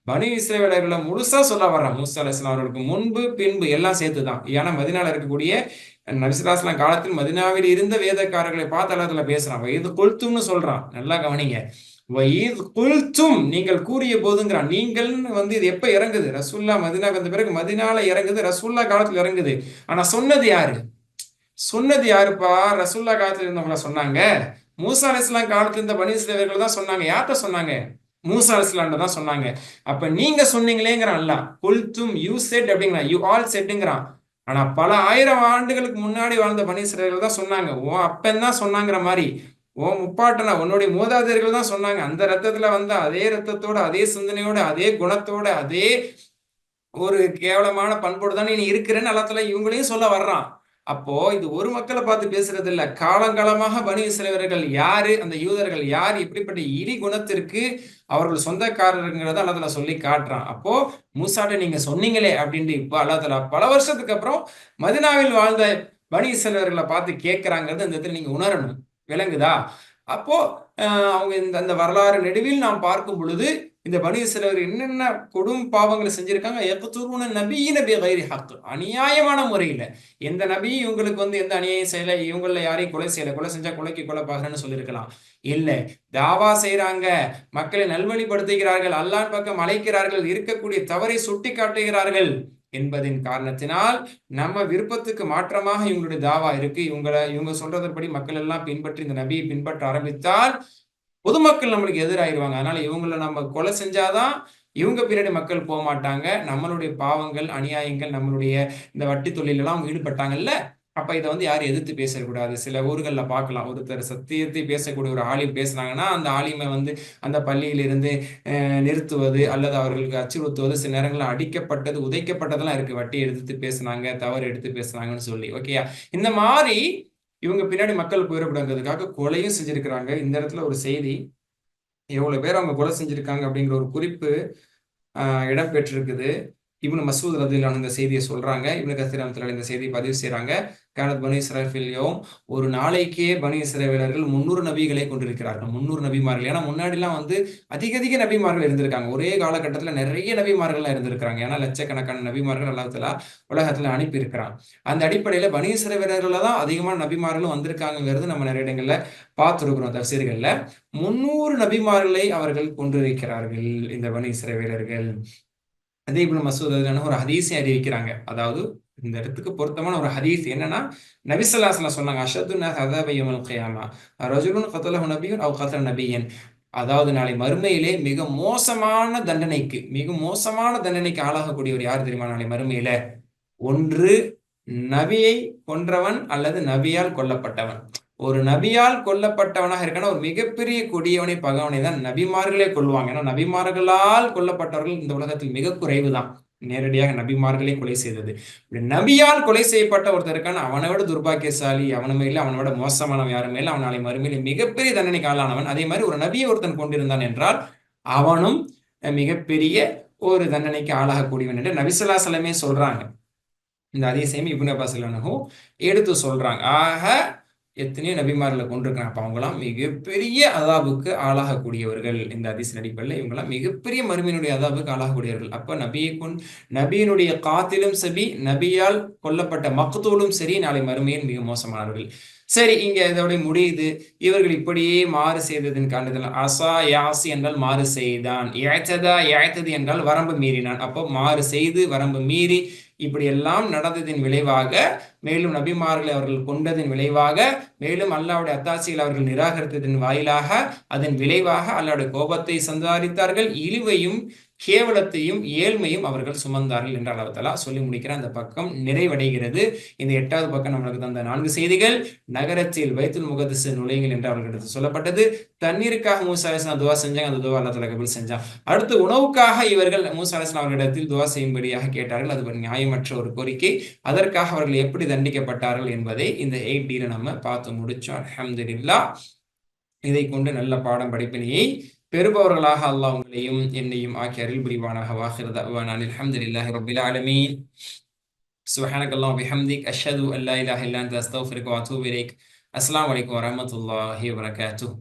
பனி இஸ்ரவேலர்களை முழுசா சொல்ல வர்றான். மூசா அலைஹிஸ்ஸலாம் அவர்களுக்கு முன்பு பின்பு எல்லாம் சேர்த்துதான். ஏன்னா மதீனால இருக்கக்கூடிய நபி ஸல்லல்லாஹு அலைஹி வஸல்லம் காலத்தில் மதீனாவில் இருந்த வேதக்காரர்களை பார்த்து அல்லாஹ் தஆலா பேசுறான். வயது குல்தும்னு சொல்றான். நல்லா கவனிங்க. வயது குல்தும், நீங்கள் கூறிய போதுங்கிறான். நீங்கள்னு இது எப்ப இறங்குது? ரசூல்லா மதீனாவுக்கு வந்த பிறகு மதீனால இறங்குது, ரசூல்லா காலத்துல இறங்குது. ஆனா சொன்னது யாரு? சொன்னது யாருப்பா? ரசூல்லா காலத்துல இருந்தவங்கள சொன்னாங்க? மூசா அலைஹிஸ்ஸலாம் காலத்துல இருந்த பனி இஸ்ரவேலர்கள் தான் சொன்னாங்க. யார்கிட்ட சொன்னாங்க? மூசா அலைஹிஸ்ஸலாம் தான் சொன்னாங்க. அப்ப நீங்க சொன்னீங்களேங்கிறான் அல்லாஹ். குல்தும், யூ செட் அப்படிங்கிறான். யூ ஆல் செட்ங்கிறான். ஆனா பல ஆயிரம் ஆண்டுகளுக்கு முன்னாடி வாழ்ந்த பனி இஸ்ரவேலர்கள் தான் சொன்னாங்க. அப்பன் தான் சொன்னாங்கிற மாதிரி. முப்பாட்டனா உன்னுடைய மூதாதையர்கள் தான் சொன்னாங்க. அந்த ரத்தத்துல வந்த அதே ரத்தத்தோட, அதே சிந்தனையோட, அதே குணத்தோட, அதே ஒரு கேவலமான பண்போடு தான் நீ இருக்கிறேன்னு அல்லாஹ் தஆலா இவங்களையும் சொல்ல வர்றான். அப்போ இது ஒரு மக்களை பார்த்து பேசுறது இல்ல. காலங்காலமாக பனி இஸ்ரவேலர்கள் யாரு, அந்த யூதர்கள் யார், இப்படிப்பட்ட இழி குணத்திற்கு அவர்கள் சொந்தக்காரருங்கிறத அல்லாஹ் தஆலா சொல்லி காட்டுறான். அப்போ மூசாட்ட நீங்க சொன்னீங்களே அப்படின்ட்டு இப்போ அல்லாஹ் தஆலா பல வருஷத்துக்கு அப்புறம் மதீனாவில் வாழ்ந்த பனி இஸ்ரவேலர்களை பார்த்து கேட்கிறாங்கிறது இந்த இடத்துல நீங்க உணரணும். விளங்குதா? அப்போ அவங்க அந்த வரலாறு நெடுவில் நாம் பார்க்கும் பொழுது இந்த பனி இஸ்ரவேலர் என்னென்ன கொடும் பாவங்களை செஞ்சிருக்காங்க. யக்துலூன நபிய்யின பிகைரி ஹக், அநியாயமான முறையில எந்த நபியும் இவங்களுக்கு எந்த அநியாயம் செய்யல, இவங்கள யாரையும் கொலை செய்யல. கொலை செஞ்சா கொலைக்கு கொலை பாக்குறேன்னு சொல்லியிருக்கலாம். இல்ல, தாவா செய்யறாங்க, மக்களை நல்வழிப்படுத்துகிறார்கள், அல்லாஹ் பக்கம் அழைக்கிறார்கள், இருக்கக்கூடிய தவறை சுட்டி காட்டுகிறார்கள் என்பதின் காரணத்தினால் நம்ம விருப்பத்துக்கு மாற்றமாக இவங்களுடைய தாவா இருக்கு. இவங்க சொல்றதன்படி மக்கள் எல்லாம் பின்பற்றி இந்த நபியை பின்பற்ற ஆரம்பித்தால் பொதுமக்கள் நம்மளுக்கு எதிராயிருவாங்க. அதனால இவங்களை நம்ம கொலை செஞ்சாதான் இவங்க பின்னாடி மக்கள் போக மாட்டாங்க. நம்மளுடைய பாவங்கள், அநியாயங்கள், நம்மளுடைய இந்த வட்டி தொழிலெல்லாம் அவங்க ஈடுபட்டாங்கல்ல, அப்ப இதை யாரும் எதிர்த்து பேசக்கூடாது. சில ஊர்கள்ல பார்க்கலாம், ஒருத்தர் சத்தியத்தை பேசக்கூடிய ஒரு ஆலிம் பேசுனாங்கன்னா அந்த ஆலிமை அந்த பள்ளியிலிருந்து நிறுத்துவது அல்லது அவர்களுக்கு அச்சுறுத்துவது, சில நேரங்களில் அடிக்கப்பட்டது, உதைக்கப்பட்டதெல்லாம் இருக்கு. வட்டி எடுத்து பேசுனாங்க, தவறு எடுத்து பேசுனாங்கன்னு சொல்லி. ஓகேயா? இந்த மாதிரி இவங்க பின்னாடி மக்கள் போயிடக்கூடாதுக்காக கொலையும் செஞ்சிருக்கிறாங்க. இந்த இடத்துல ஒரு செய்தி, எவ்வளவு பேர் அவங்க கொலை செஞ்சிருக்காங்க அப்படிங்கிற ஒரு குறிப்பு இடம்பெற்றிருக்குது. இப்னு மஸ்ஊத் ரலியல்லாஹு இந்த செய்தியை சொல்றாங்க. இப்னு கஸீர் ரஹ்மத்துல்லாஹி இந்த செய்தியை பதிவு செய்றாங்க. கானத் பனி இஸ்ராயீல் ஃபில் யௌம், ஒரு நாளைக்கே பனி இஸ்ரவேலர்கள் 300 நபிகளை கொண்டிருக்கிறார்கள். 300 நபிமார்கள். ஏன்னா முன்னாடிலாம் அதிக அதிக நபிமார்கள் இருந்திருக்காங்க. ஒரே காலகட்டத்தில் நிறைய நபிமார்கள்லாம் இருந்திருக்கிறாங்க. ஏன்னா லட்சக்கணக்கான நபிமார்கள் அல்லாஹ் தஆலா உலகத்துல அனுப்பி இருக்கிறான். அந்த அடிப்படையில பனி இஸ்ரவேலர்கள்ல தான் அதிகமான நபிமார்களும் வந்திருக்காங்கிறது நம்ம நிறைய இடங்கள்ல பார்த்துருக்கிறோம் தஃசீர்கள்ல. 300 நபிமார்களை அவர்கள் கொண்டிருக்கிறார்கள் இந்த பனி இஸ்ரவேலர்கள். அதே இப்னு மஸ்ஊத் ரலியல்லாஹு ஒரு ஹதீஸை அறிவிக்கிறாங்க. அதாவது இந்த இடத்துக்கு பொருத்தமான ஒரு ஹதீஸ் என்னன்னா, நபி ஸல்லல்லாஹு அலைஹி வஸல்லம் சொன்னாங்க, அஷத்து நாஸ் அஸாப யௌமல் கியாமா ரஜுலுன் கதலஹு நபிய்யுன் அவ் கதல நபிய்யன். அதாவது நாளை மறுமையிலே மிக மோசமான தண்டனைக்கு ஆளாகக்கூடியவர் யார் தெரியுமா? நாளை மறுமையில ஒன்று நபியை கொன்றவன் அல்லது நபியால் கொல்லப்பட்டவன். ஒரு நபியால் கொல்லப்பட்டவனாக இருக்கான ஒரு மிகப்பெரிய கொடியவனை, பகவனை தான் நபிமார்களே கொள்வாங்க. ஏன்னா நபிமார்களால் கொல்லப்பட்டவர்கள் இந்த உலகத்தில் மிக குறைவு தான். நேரடியாக நபிமார்களே கொலை செய்தது. நபியால் கொலை செய்யப்பட்ட ஒருத்தர் இருக்கான, அவனை விட துர்பாக்கியசாலி அவனுமே இல்லை, அவனை விட மோசமானவன் யாருமே இல்லை. அவன் நாளை மறுமையிலே மிகப்பெரிய தண்டனைக்கு ஆளானவன். அதே மாதிரி ஒரு நபியை ஒருத்தன் கொண்டிருந்தான் என்றால் அவனும் மிகப்பெரிய ஒரு தண்டனைக்கு ஆளாகக்கூடியவன் என்று நபி ஸல்லல்லாஹு அலைஹி வஸல்லம் சொல்றாங்க. இந்த அதிசயம் இப்னு அப்பாஸ் ரலியல்லாஹு எடுத்து சொல்றாங்க. ஆக எத்தனையோ நபிமார்களை கொண்டிருக்கிறாங்க. அப்ப அவங்களாம் மிகப்பெரிய அதாபுக்கு ஆளாகக்கூடியவர்கள். இந்த ஹதீஸ் அடிப்படையில் இவங்கெல்லாம் மிகப்பெரிய மறுமையினுடைய அதாபுக்கு ஆளாகக்கூடியவர்கள். அப்ப நபியினுடைய காத்திலும் சரி, நபியால் கொல்லப்பட்ட மக்தூலும் சரி, நாளை மறுமையில் மிக மோசமானவர்கள். சரி, இங்க இதோட முடியுது. இவர்கள் இப்படியே மாறு செய்ததன் காரணத்தில் அசா யாசி என்றால் மாறு செய்தான், யாய்த்தது என்றால் வரம்பு மீறினான். அப்போ மாறு செய்து வரம்பு மீறி இப்படி எல்லாம் நடந்ததின் விளைவாக, மேலும் நபிமார்களை அவர்கள் கொண்டதின் விளைவாக, மேலும் அல்லாஹ்வுடைய அத்தாட்சிகளை அவர்கள் நிராகரித்ததன் வாயிலாக, அதன் விளைவாக அல்லாஹ்வுடைய கோபத்தை சந்தாரித்தார்கள். இழிவையும் கேவலத்தையும் ஏழ்மையும் அவர்கள் சுமந்தார்கள் என்று அல்லாஹ் தஆலா சொல்லி முடிக்கிற அந்த பக்கம் நிறைவடைகிறது. இந்த 8வது பக்கம் நம்மளுக்கு தந்த 4 செய்திகள். நகரத்தில் பைத்துல் முகத்தஸ் நுழையுங்கள் என்று அவர்களிடத்தில் சொல்லப்பட்டது. தண்ணீருக்காக மூசா அலைஹிஸ்ஸலாம் துவா செஞ்சாங்க, அந்த துவா அல்லாஹ் தஆலா கபூல் செஞ்சான். அடுத்து உணவுக்காக இவர்கள் மூசா அலைஹிஸ்ஸலாம் அவர்களிடத்தில் துவா செய்யும்படியாக கேட்டார்கள். அது ஒரு நியாயமற்ற ஒரு கோரிக்கை. அதற்காக அவர்கள் எப்படி தண்டிக்கப்பட்டார்கள் என்பதை இந்த 8D நம்ம பார்த்து முடிச்சோம். அல்ஹம்துலில்லாஹ். இதை கொண்டு நல்ல பாடம் படிப்பினையை பெறுபவர்களாக அல்லாஹ் உங்களையும் என்னையும் ஆக்கி அருள் புரிவானாக. வாஹிரு தஅவானா அல்ஹம்துலில்லாஹி ரப்பில் ஆலமீன். சுப்ஹானக்கல்லாஹு வபிஹம்திக் அஷ்ஹது அன் லா இலாஹா இல்லா அன்த அஸ்தக்ஃபிருக வ அத்தூபு இலைக். அஸ்ஸலாமு அலைக்கும் வரஹ்மத்துல்லாஹி வபரகாத்துஹு.